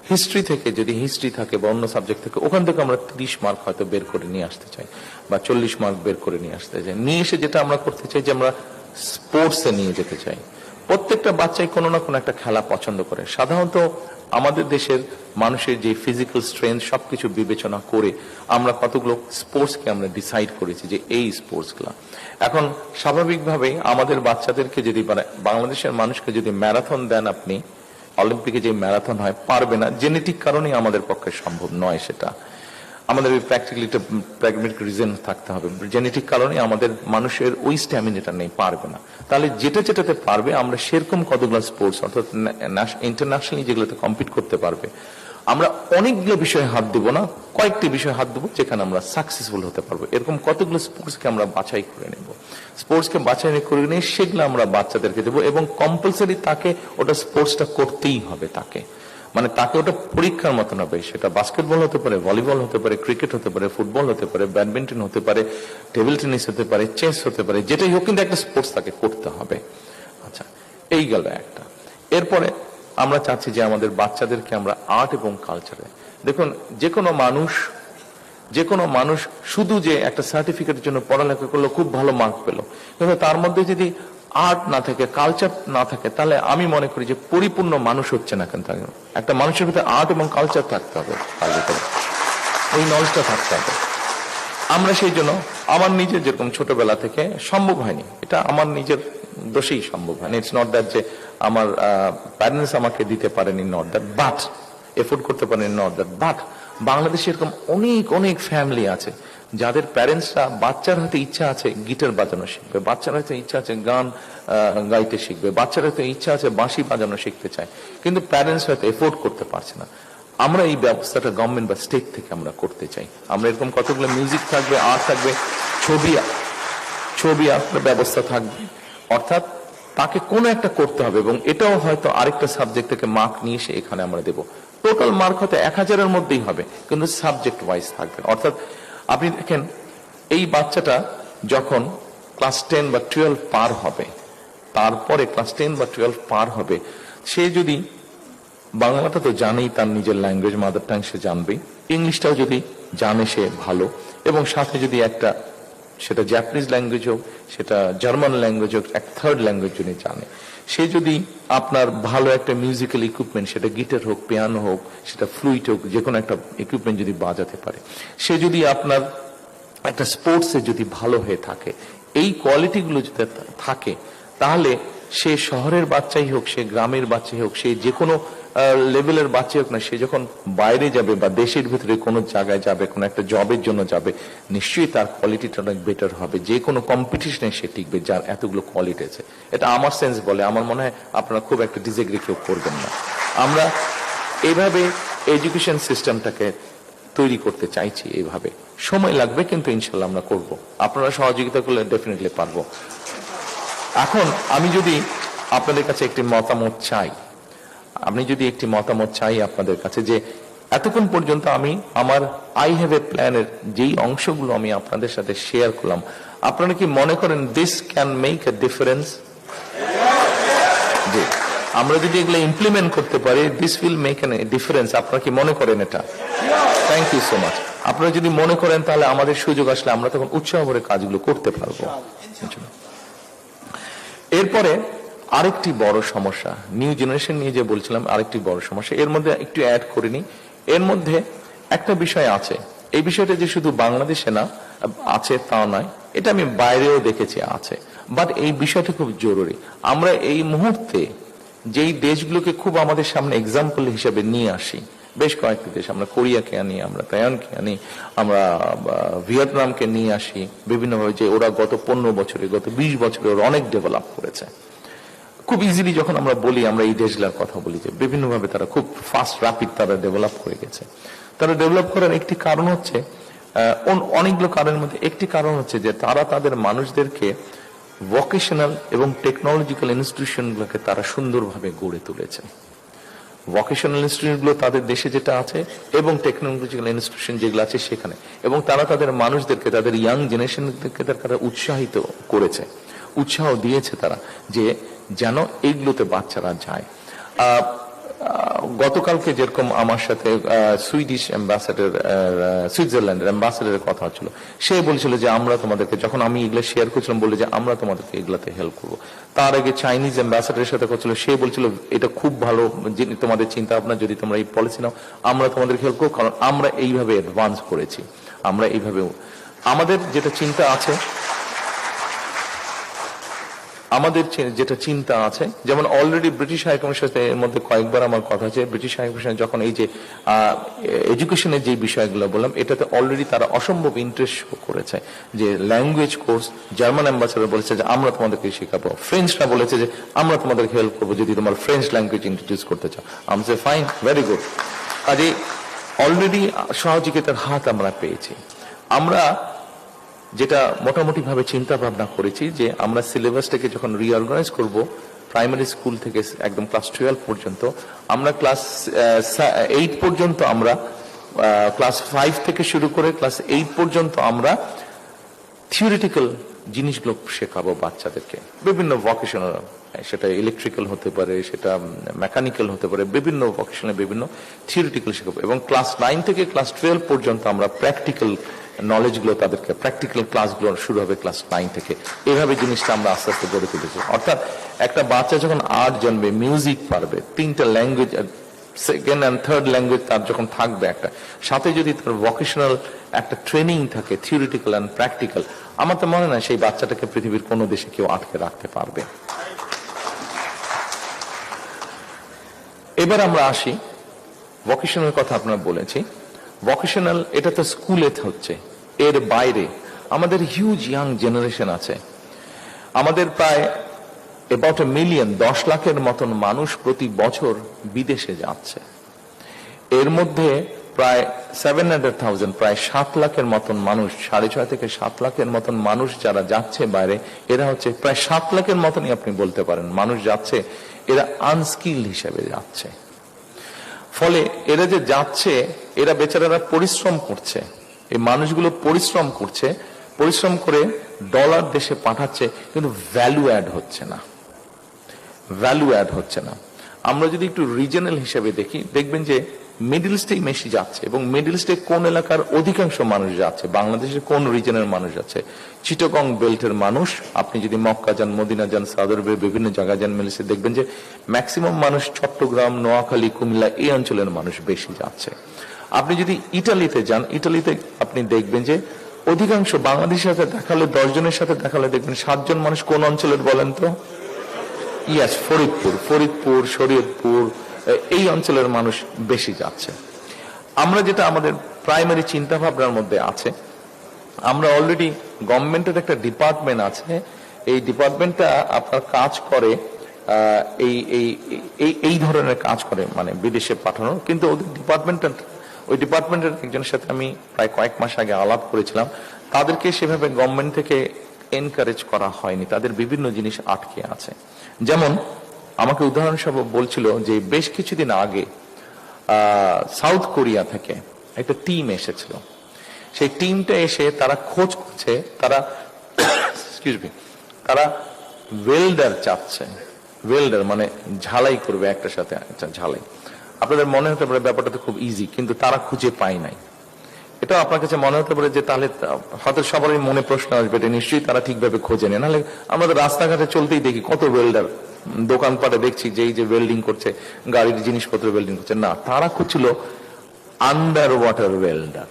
হিস্ট্রি থেকে যদি হিস্ট্রি থাকে বা অন্য সাবজেক্ট থেকে, ওখান থেকে আমরা 30 মার্ক হয়তো বের করে নিয়ে আসতে চাই বা 40 মার্ক বের করে নিয়ে আসতে চাই। নিয়ে এসে যেটা আমরা করতে চাই যে আমরা স্পোর্টসে নিয়ে যেতে চাই। প্রত্যেকটা বাচ্চাই কোনো না কোনো একটা খেলা পছন্দ করে। সাধারণত আমাদের দেশের মানুষের যে ফিজিক্যাল স্ট্রেংথ সবকিছু বিবেচনা করে আমরা কতগুলো স্পোর্টসকে আমরা ডিসাইড করেছি যে এই স্পোর্টসগুলা। এখন স্বাভাবিকভাবে আমাদের বাচ্চাদেরকে যদি বাংলাদেশের মানুষকে যদি ম্যারাথন দেন আপনি, অলিম্পিকে যে ম্যারাথন হয়, পারবে না, জেনেটিক কারণেই আমাদের পক্ষে সম্ভব নয়। সেটা আমাদের প্র্যাগমেটিক রিজন থাকতে হবে, জেনেটিক কারণে আমাদের মানুষের ওই স্ট্যামিনাটা নেই, পারবে না। তাহলে যেটাতে পারবে আমরা সেরকম কতগুলো স্পোর্টস, অর্থাৎ ইন্টারন্যাশনালি যেগুলোতে কম্পিট করতে পারবে, আমরা অনেকগুলো বিষয়ে হাত দেবো না, কয়েকটি বিষয়ে হাত দেবো যেখানে আমরা সাকসেসফুল হতে পারবো। এরকম কতগুলো স্পোর্টসকে আমরা বাছাই করে নেব, স্পোর্টসকে বাছাই করে নিয়ে সেগুলো আমরা বাচ্চাদেরকে দেবো, এবং কম্পালসারি তাকে ওটা স্পোর্টসটা করতেই হবে। তাকে ওটা পরীক্ষার মতন হবে। সেটা বাস্কেটবল হতে পারে, ভলিবল হতে পারে, ক্রিকেট হতে পারে, ফুটবল হতে পারে, ব্যাডমিন্টন হতে পারে, টেবিল টেনিস হতে পারে, চেস হতে পারে, যেটাই হোক, কিন্তু একটা স্পোর্টস তাকে করতে হবে। আচ্ছা, এই গেল একটা। এরপরে আমরা চাচ্ছি যে আমাদের বাচ্চাদেরকে আমরা আর্ট এবং কালচারে, দেখুন যে কোনো মানুষ শুধু যে একটা সার্টিফিকেটের জন্য পড়ালেখা করলো, খুব ভালো মার্ক পেলো, কিন্তু তার মধ্যে যদি আর্ট না থাকে, কালচার না থাকে, তাহলে আমি মনে করি যে পরিপূর্ণ মানুষ হচ্ছে না। কেন একটা মানুষের ভিতরে আর্ট এবং কালচার থাকতে হবে, ওই নলেজটা থাকতে হবে। আমরা সেই জন্য আমার নিজের যেরকম ছোটবেলা থেকে সম্ভব হয়নি, এটা আমার নিজের দোষেই সম্ভব হয়নি। ইটস নট দ্যাট যে আমার প্যারেন্টস আমাকে দিতে পারেনি, নট দ্যাট, বাট এফোর্ড করতে পারেনি, নট দ্যাট, বাট বাংলাদেশে এরকম অনেক ফ্যামিলি আছে যাদের প্যারেন্টসরা, বাচ্চার হয়তো ইচ্ছা আছে গিটার বাজানো শিখবে, বাচ্চার হয়তো ইচ্ছা আছে গান গাইতে শিখবে, বাচ্চার হয়তো ইচ্ছা আছে বাঁশি বাজানো শিখতে চায়, কিন্তু প্যারেন্টস হয়তো এফোর্ড করতে পারছে না। আমরা এই ব্যবস্থাটা গভর্নমেন্ট বা স্টেট থেকে আমরা করতে চাই। আমরা এরকম কতগুলো মিউজিক থাকবে, আর্ট থাকবে, ছবি আঁকার ব্যবস্থা থাকবে, অর্থাৎ তাকে কোনো একটা করতে হবে, এবং এটাও হয়তো আরেকটা সাবজেক্ট থেকে মার্ক নিয়ে এসে এখানে আমরা দেবো। টোটাল মার্ক হয়তো 1000-এর মধ্যেই হবে, কিন্তু সাবজেক্ট ওয়াইজ থাকবে। অর্থাৎ আপনি দেখেন, এই বাচ্চাটা যখন ক্লাস 10 বা 12 পার হবে, তারপরে ক্লাস 10 বা 12 পার হবে, সে যদি বাংলাটা তো জানেই, তার নিজের ল্যাঙ্গুয়েজ, মাদার টাং সে জানবেই, ইংলিশটাও যদি জানে সে ভালো, এবং সাথে যদি একটা, সেটা জাপানিজ ল্যাঙ্গুয়েজ হোক, সেটা জার্মান ল্যাঙ্গুয়েজ হোক, এক থার্ড ল্যাঙ্গুয়েজ যদি জানে, সে যদি আপনার ভালো একটা মিউজিক্যাল ইকুইপমেন্ট, সেটা গিটার হোক, পিয়ানো হোক, সেটা ফ্লুইট হোক, যে কোনো একটা ইকুইপমেন্ট যদি বাজাতে পারে, সে যদি আপনার একটা স্পোর্টসে যদি ভালো হয়ে থাকে, এই কোয়ালিটিগুলো যদি থাকে, তাহলে সে শহরের বাচ্চাই হোক, সে গ্রামের বাচ্চাই হোক, সে যে কোনো লেভেলের বাচ্চা হোক না, সে যখন বাইরে যাবে বা দেশের ভিতরে কোনো জায়গায় যাবে, কোনো একটা জবের জন্য যাবে, নিশ্চয়ই তার কোয়ালিটিটা অনেক বেটার হবে, যে কোনো কম্পিটিশনে সে টিকবে, যার এতগুলো কোয়ালিটি আছে। এটা আমার সেন্স বলে, আমার মনে হয় আপনারা খুব একটা ডিসএগ্রি কেউ করবেন না। আমরা এইভাবে এডুকেশন সিস্টেমটাকে তৈরি করতে চাইছি, এইভাবে সময় লাগবে, কিন্তু ইনশাল্লাহ আমরা করব। আপনারা সহযোগিতা করলে ডেফিনেটলি পারবো। এখন আমি যদি আপনাদের কাছে একটি মতামত চাই, আপনাদের কাছে, যে এতক্ষণ পর্যন্ত আমি আমার আই হ্যাভ এ প্ল্যানের যেই অংশগুলো আমি আপনাদের সাথে শেয়ার করলাম, আপনারা কি মনে করেন this can make a difference? আমরা যদি এগুলো ইমপ্লিমেন্ট করতে পারি, this will make an difference. আপনারা কি মনে করেন এটা? Thank you so much. আপনারা যদি মনে করেন তাহলে আমাদের সুযোগ আসলে আমরা তখন উৎসাহ ভরে কাজগুলো করতে পারবো। এরপরে আরেকটি বড় সমস্যা, নিউ জেনারেশন নিয়ে যে বলছিলাম, আরেকটি বড় সমস্যা এর মধ্যে একটু অ্যাড করিনি। এর মধ্যে একটা বিষয় আছে, এই বিষয়টা যে শুধু বাংলাদেশে না আছে তা নয়, এটা আমি বাইরেও দেখেছি আছে, বাট এই বিষয়টা খুব জরুরি। আমরা এই মুহূর্তে যেই দেশগুলোকে খুব আমাদের সামনে এক্সাম্পল হিসেবে নিয়ে আসি, বেশ কয়েকটি দেশ, আমরা কোরিয়াকে আনি, আমরা তাইওয়ানকে আনি, আমরা ভিয়েতনামকে নিয়ে আসি বিভিন্নভাবে, যে ওরা গত 15 বছরে, গত 20 বছরে ওরা অনেক ডেভেলপ করেছে। খুব ইজিলি যখন আমরা বলি, আমরা এই দেশগুলোর কথা বলি যে বিভিন্নভাবে তারা খুব ফাস্ট র্যাপিড তারা ডেভেলপ করে গেছে। তারা ডেভেলপ করার একটি কারণ হচ্ছে, অনেকগুলো কারণের মধ্যে একটি কারণ হচ্ছে যে তারা তাদের মানুষদেরকে ভোকেশনাল এবং টেকনোলজিক্যাল ইনস্টিটিউশনগুলোকে তারা সুন্দরভাবে গড়ে তুলেছে। ভোকেশনাল ইনস্টিটিউটগুলো তাদের দেশে যেটা আছে এবং টেকনোলজিক্যাল ইনস্টিটিউশন যেগুলো আছে সেখানে, এবং তারা তাদের মানুষদেরকে, তাদের ইয়াং জেনারেশনকে তারা উৎসাহিত করেছে, উৎসাহ দিয়েছে তারা যে যেন এইগুলোতে বাচ্চারা যায়। গতকালকে যেরকম আমার সাথে সুইডিশ অ্যাম্বাসেডর, সুইজারল্যান্ডের অ্যাম্বাসেডারের কথা হচ্ছিল, সে বলছিল যে আমরা তোমাদেরকে, যখন আমি এগুলো শেয়ার করছিলাম, বলে যে আমরা তোমাদেরকে এগুলাতে হেল্প করবো। তার আগে চাইনিজ অ্যাম্বাসেডারের সাথে কথা ছিল, সে বলছিল এটা খুব ভালো তোমাদের চিন্তা ভাবনা, যদি তোমরা এই পলিসি নাও আমরা তোমাদেরকে হেল্প করবো, কারণ আমরা এইভাবে অ্যাডভান্স করেছি, আমরা এইভাবে আমাদের যেটা চিন্তা আছে, আমাদের যেটা চিন্তা আছে, যেমন অলরেডি ব্রিটিশ হাইকমিশনের সাথে এর মধ্যে কয়েকবার আমার কথা আছে, ব্রিটিশ হাইকমিশন যখন এই যে এডুকেশনের যে বিষয়গুলো বললাম, এটাতে অলরেডি তারা অসম্ভব ইন্টারেস্ট শো করেছে। যে ল্যাঙ্গুয়েজ কোর্স, জার্মান অ্যাম্বাসেডর বলেছে যে আমরা তোমাদেরকে শেখাবো, ফ্রেঞ্চরা বলেছে যে আমরা তোমাদেরকে হেল্প করবো যদি তোমার ফ্রেঞ্চ ল্যাঙ্গুয়েজ ইন্ট্রোডিউস করতে চাও। আমি সে ফাইন, ভেরি গুড। কাজে অলরেডি সহযোগিতার হাত আমরা পেয়েছি। আমরা যেটা মোটামুটি ভাবে চিন্তা ভাবনা করেছি যে আমরা সিলেবাসটাকে যখন রিঅর্গানাইজ করব, প্রাইমারি স্কুল থেকে একদম ক্লাস 12 পর্যন্ত, আমরা ক্লাস 8 পর্যন্ত, আমরা ক্লাস 5 থেকে শুরু করে ক্লাস 8 পর্যন্ত আমরা থিওরিটিক্যাল জিনিসগুলো শেখাবো বাচ্চাদেরকে, বিভিন্ন ভোকেশনাল, সেটা ইলেকট্রিক্যাল হতে পারে, সেটা মেকানিক্যাল হতে পারে, বিভিন্ন ভোকেশনাল বিভিন্ন থিওরিটিক্যাল শেখাবো, এবং ক্লাস 9 থেকে ক্লাস 12 পর্যন্ত আমরা প্র্যাকটিক্যাল নলেজ গুলো, তাদেরকে প্র্যাকটিক্যাল ক্লাসগুলো শুরু হবে ক্লাস 9 থেকে। এইভাবে জিনিসটা আমরা আস্তে আস্তে গড়ে তুলেছি। অর্থাৎ একটা বাচ্চা যখন 8 জন্মে মিউজিক পারবে, 3টা language, second and third language তার যখন থাকবে একটা, সাথে যদি তার ভোকেশনাল একটা ট্রেনিং থাকে, থিওরিটিক্যাল অ্যান্ড প্র্যাকটিক্যাল, আমার তো মনে হয় সেই বাচ্চাটাকে পৃথিবীর কোনো দেশে কেউ আটকে রাখতে পারবে। এবার আমরা আসি ভোকেশনাল কথা, আপনারা বলেছি ভোকেশনাল, এটা তো স্কুলে হচ্ছে, এর বাইরে আমাদের হিউজ ইয়াং জেনারেশন আছে। আমাদের প্রায় অ্যাবাউট 1 মিলিয়ন, 10 লাখের মতন মানুষ প্রতি বছর বিদেশে যাচ্ছে। এর মধ্যে প্রায় 700,000, প্রায় 7 লাখের মতন মানুষ, 6.5 থেকে 7 লাখের মতন মানুষ যারা যাচ্ছে বাইরে, এরা হচ্ছে প্রায় 7 লাখের মতনই আপনি বলতে পারেন মানুষ যাচ্ছে, এরা আনস্কিল্ড হিসেবে যাচ্ছে। ফলে এরা যে যাচ্ছে, এরা বেচারারা পরিশ্রম করছে, এই মানুষগুলো পরিশ্রম করছে, পরিশ্রম করে ডলার দেশে পাঠাচ্ছে, কিন্তু ভ্যালু অ্যাড হচ্ছে না, ভ্যালু অ্যাড হচ্ছে না। আমরা যদি একটু রিজনাল হিসেবে দেখি, দেখবেন যে মিডল ইস্টেই বেশি যাচ্ছে, এবং মিডল ইস্টে কোন এলাকার অধিকাংশ মানুষ যাচ্ছে, বাংলাদেশের কোন রিজনের মানুষ যাচ্ছে, চিটাগং বেল্টের মানুষ। আপনি যদি মক্কা যান, মদিনা যান, সাউদি আরবের বিভিন্ন জায়গায় যান, মিলিসে দেখবেন যে ম্যাক্সিমাম মানুষ চট্টগ্রাম, নোয়াখালী, কুমিল্লা এই অঞ্চলের মানুষ বেশি যাচ্ছে। আপনি যদি ইটালিতে যান, ইটালিতে আপনি দেখবেন যে অধিকাংশ বাংলাদেশের সাথে দেখালে, 10 জনের সাথে দেখালে দেখবেন 7 জন মানুষ কোন অঞ্চলের বলেন তো? ইয়াস, ফরিদপুর, ফরিদপুর, শরীয়তপুর, এই অঞ্চলের মানুষ বেশি যাচ্ছে। আমরা যেটা আমাদের প্রাইমারি চিন্তা ভাবনার মধ্যে আছে, আমরা অলরেডি গভর্নমেন্টের একটা ডিপার্টমেন্ট আছে, এই ডিপার্টমেন্টটা আপনার কাজ করে এই ধরনের কাজ করে, মানে বিদেশে পাঠানো। কিন্তু ওই ডিপার্টমেন্টের একজনের সাথে আমি প্রায় কয়েক মাস আগে আলাপ করেছিলাম, তাদেরকে সেভাবে গভর্নমেন্ট থেকে এনকারেজ করা হয়নি, তাদের বিভিন্ন জিনিস আটকে আছে। যেমন আমাকে উদাহরণস্বরূপ বলছিল যে বেশ কিছুদিন আগে সাউথ কোরিয়া থেকে একটা টিম এসেছিল, সেই টিমটা এসে তারা খোঁজ করছে, তারা ওয়েল্ডার চাচ্ছে, ওয়েল্ডার মানে ঝালাই করবে একটার সাথে একটা ঝালাই। আপনাদের মনে হতে পারে ব্যাপারটা তো খুব ইজি, কিন্তু তারা খুঁজে পায় নাই। এটা আপনার কাছে মনে হতে পারে যে তাহলে হয়তো সবারই মনে প্রশ্ন আসবে, এটা নিশ্চয়ই তারা ঠিকভাবে খোঁজে নেয়। নাহলে আমাদের রাস্তাঘাটে চলতেই দেখি কত ওয়েল্ডার, দোকানপাটে দেখছি যে এই যে ওয়েল্ডিং করছে, গাড়ির জিনিসপত্র ওয়েল্ডিং করছে। না, তারা খুঁজছিল আন্ডার ওয়াটার ওয়েল্ডার।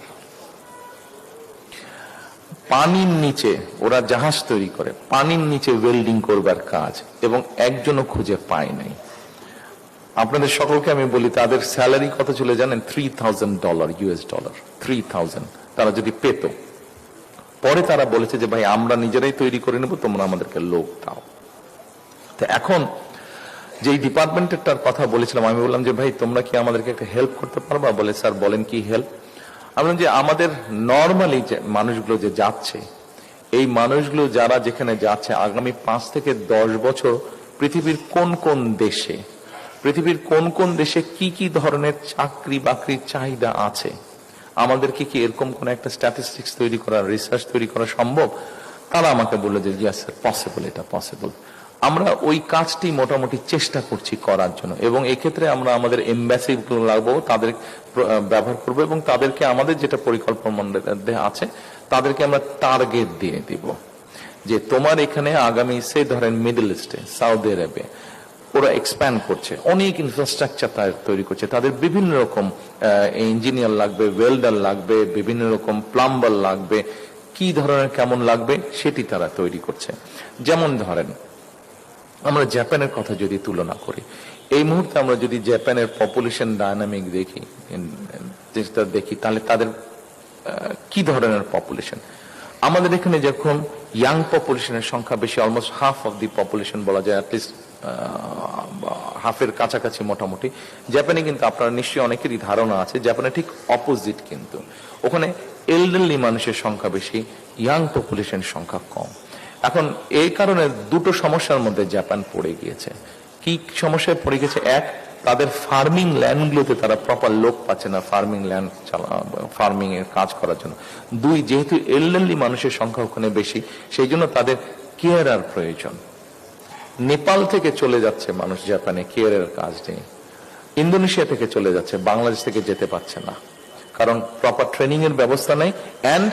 পানির নিচে ওরা জাহাজ তৈরি করে, পানির নিচে ওয়েল্ডিং করবার কাজ, এবং একজনও খুঁজে পায় নাই। আপনাদের সকলকে আমি বলি, তাদের স্যালারি কত ছিল জানেন? $3,000 US ডলার, 3,000 তারা যদি পেত। পরে তারা বলেছে যে ভাই আমরা নিজেরাই তৈরি করে নেব, তোমরা আমাদেরকে লোক দাও। তো এখন যেই ডিপার্টমেন্টেরটার কথা বলেছিলাম, আমি বললাম যে ভাই তোমরা কি আমাদেরকে একটা হেল্প করতে পারবা? বলে স্যার বলেন কি হেল্প। আমি বললাম যে আমাদের নর্মালি যে মানুষগুলো যে যাচ্ছে, এই মানুষগুলো যারা যেখানে যাচ্ছে আগামী 5 থেকে 10 বছর পৃথিবীর কোন কোন দেশে কি কি ধরনের চাকরি বাকরির চাহিদা আছে, আমাদেরকে কি এরকম কোন একটা স্ট্যাটিস্টিক্স তৈরি করা, রিসার্চ তৈরি করা সম্ভব? তারা আমাকে বললো যে ইয়েস স্যার, পসিবল, এটা পসিবল। আমরা ওই কাজটি মোটামুটি চেষ্টা করছি করার জন্য, এবং এক্ষেত্রে আমরা আমাদের এমবাসি লাগবো, তাদের ব্যবহার করবো, এবং তাদেরকে আমাদের যেটা পরিকল্পনা আছে তাদেরকে আমরা টার্গেট দিয়ে দিব যে তোমার এখানে আগামী সে ধরেন মিডল ইস্টে, সৌদি আরবে ওরা এক্সপ্যান্ড করছে, অনেক ইনফ্রাস্ট্রাকচার তৈরি করছে, তাদের বিভিন্ন রকম ইঞ্জিনিয়ার লাগবে, ওয়েল্ডার লাগবে, বিভিন্ন রকম প্লাম্বার লাগবে, কি ধরনের কেমন লাগবে সেটি তারা তৈরি করছে। যেমন ধরেন আমরা জাপানের কথা যদি তুলনা করি, এই মুহূর্তে আমরা যদি জাপানের পপুলেশন ডায়নামিক দেখি তাহলে তাদের কি ধরনের পপুলেশন। আমাদের এখানে যখন ইয়াং পপুলেশনের সংখ্যা বেশি, almost half of the population বলা যায়, অ্যাটলিস্ট হাফের কাছাকাছি মোটামুটি। জাপানে কিন্তু আপনারা নিশ্চয়ই অনেকেরই ধারণা আছে, জাপানে ঠিক অপোজিট, কিন্তু ওখানে এল্ডারলি মানুষের সংখ্যা বেশি, ইয়াং পপুলেশন সংখ্যা কম। এখন এই কারণে দুটো সমস্যার মধ্যে জাপান পড়ে গিয়েছে। কি সমস্যায় পড়ে গেছে? এক, তাদের ফার্মিং ল্যান্ডগুলোতে তারা প্রপার লোক পাচ্ছে না ফার্মিং এর কাজ করার জন্য। দুই, যেহেতু এল্ডারলি মানুষের সংখ্যা ওখানে বেশি, সেই জন্য তাদের কেয়ারার প্রয়োজন। নেপাল থেকে চলে যাচ্ছে মানুষ জাপানে কেয়ারের কাজ নিয়ে, ইন্দোনেশিয়া থেকে চলে যাচ্ছে, বাংলাদেশ থেকে যেতে পারছে না, কারণ প্রপার ট্রেনিং এর ব্যবস্থা নেই, অ্যান্ড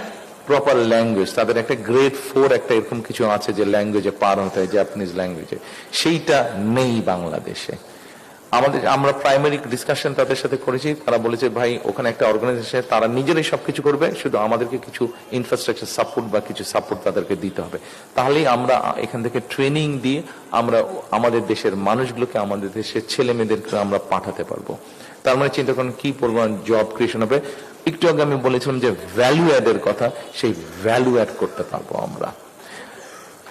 প্রপার ল্যাঙ্গুয়েজ, তাদের একটা গ্রেড 4 একটা এরকম কিছু আছে যে ল্যাঙ্গুয়েজে পার হতে হয়, জাপানিজ ল্যাঙ্গুয়েজে, সেইটা নেই বাংলাদেশে। আমরা প্রাইমারি ডিসকাশন তাদের সাথে করেছি, তারা বলেছে ভাই ওখানে একটা অর্গানাইজেশন, তারা নিজেরাই সবকিছু করবে, শুধু আমাদেরকে কিছু ইনফ্রাস্ট্রাকচার সাপোর্ট বা কিছু সাপোর্ট তাদেরকে দিতে হবে, তাহলেই আমরা এখান থেকে ট্রেনিং দিয়ে আমরা আমাদের দেশের মানুষগুলোকে, আমাদের দেশের ছেলে মেয়েদেরকে আমরা পাঠাতে পারবো। তার মানে চিন্তা করেন কি পরিমাণ জব ক্রিয়েশন হবে। একটু আগে আমি বলেছিলাম যে ভ্যালু অ্যাডের কথা, সেই ভ্যালু অ্যাড করতে পারবো আমরা।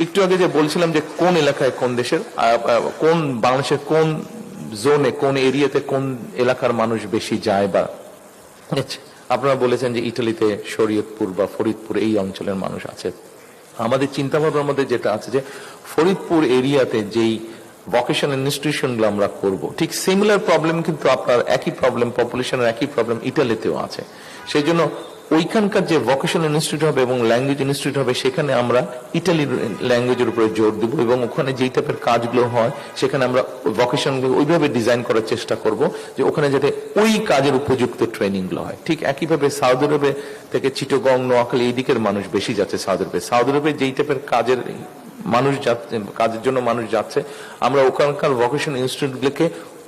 একটু আগে যে বলছিলাম যে কোন এলাকায় কোন দেশের, কোন বাংলাদেশের কোন জোনে, কোন এরিয়াতে কোন এলাকার মানুষ বেশি যায়, বা আপনারা বলেছেন যে ইটালিতে শরীয়তপুর বা ফরিদপুর এই অঞ্চলের মানুষ আছে। আমাদের চিন্তা ভাবনার মধ্যে যেটা আছে যে ফরিদপুর এরিয়াতে যেই ভোকেশনাল ইনস্টিটিউশন গুলো আমরা করব, ঠিক সিমিলার প্রবলেম কিন্তু আপনার একই প্রবলেম, পপুলেশনের একই প্রবলেম ইটালিতেও আছে। সেই জন্য ওইখানকার যে ভোকেশনাল ইনস্টিটিউট হবে এবং ল্যাঙ্গুয়েজ ইনস্টিটিউট হবে, সেখানে আমরা ইটালির ল্যাঙ্গুয়েজের উপরে জোর দিব, এবং ওখানে যেই টাইপের কাজগুলো হয় সেখানে আমরা ভোকেশনগুলো ওইভাবে ডিজাইন করার চেষ্টা করব যে ওখানে যাতে ওই কাজের উপযুক্ত ট্রেনিং গুলো হয়। ঠিক একইভাবে সৌদি আরবে থেকে চিটাগং, নোয়াখালী এই দিকের মানুষ বেশি যাচ্ছে সৌদি আরবে। সৌদি আরবে যেই টাইপের কাজের মানুষ যাচ্ছে, কাজের জন্য মানুষ যাচ্ছে, আমরা ওখানকার ভোকেশনাল ইনস্টিটিউটগুলোকে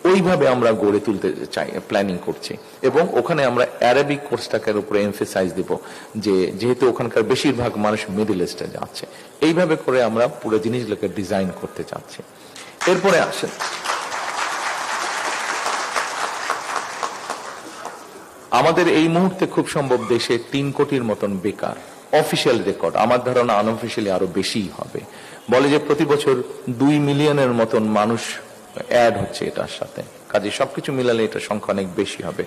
ওইভাবে আমরা গড়ে তুলতে চাই, প্ল্যানিং করছি, এবং ওখানে আমরা অ্যারাবিক কোর্সটাকে উপরে এমফেসাইজ দিব, যে যেহেতু ওখানকার বেশিরভাগ মানুষ মিডল ইস্টে যাচ্ছে, এইভাবে করে আমরা পুরো জিনিসগুলোকে ডিজাইন করতে চাচ্ছি। এরপরে আসেন আমাদের এই মুহূর্তে খুব সম্ভব দেশে 3 কোটির মতন বেকার, অফিসিয়াল রেকর্ড, আমার ধারণা আনঅফিসিয়ালি আরো বেশি হবে। বলে যে প্রতি বছর 2 মিলিয়নের মতন মানুষ অ্যাড হচ্ছে এটার সাথে, কাজে সবকিছু মিলালে এটা সংখ্যা অনেক বেশি হবে।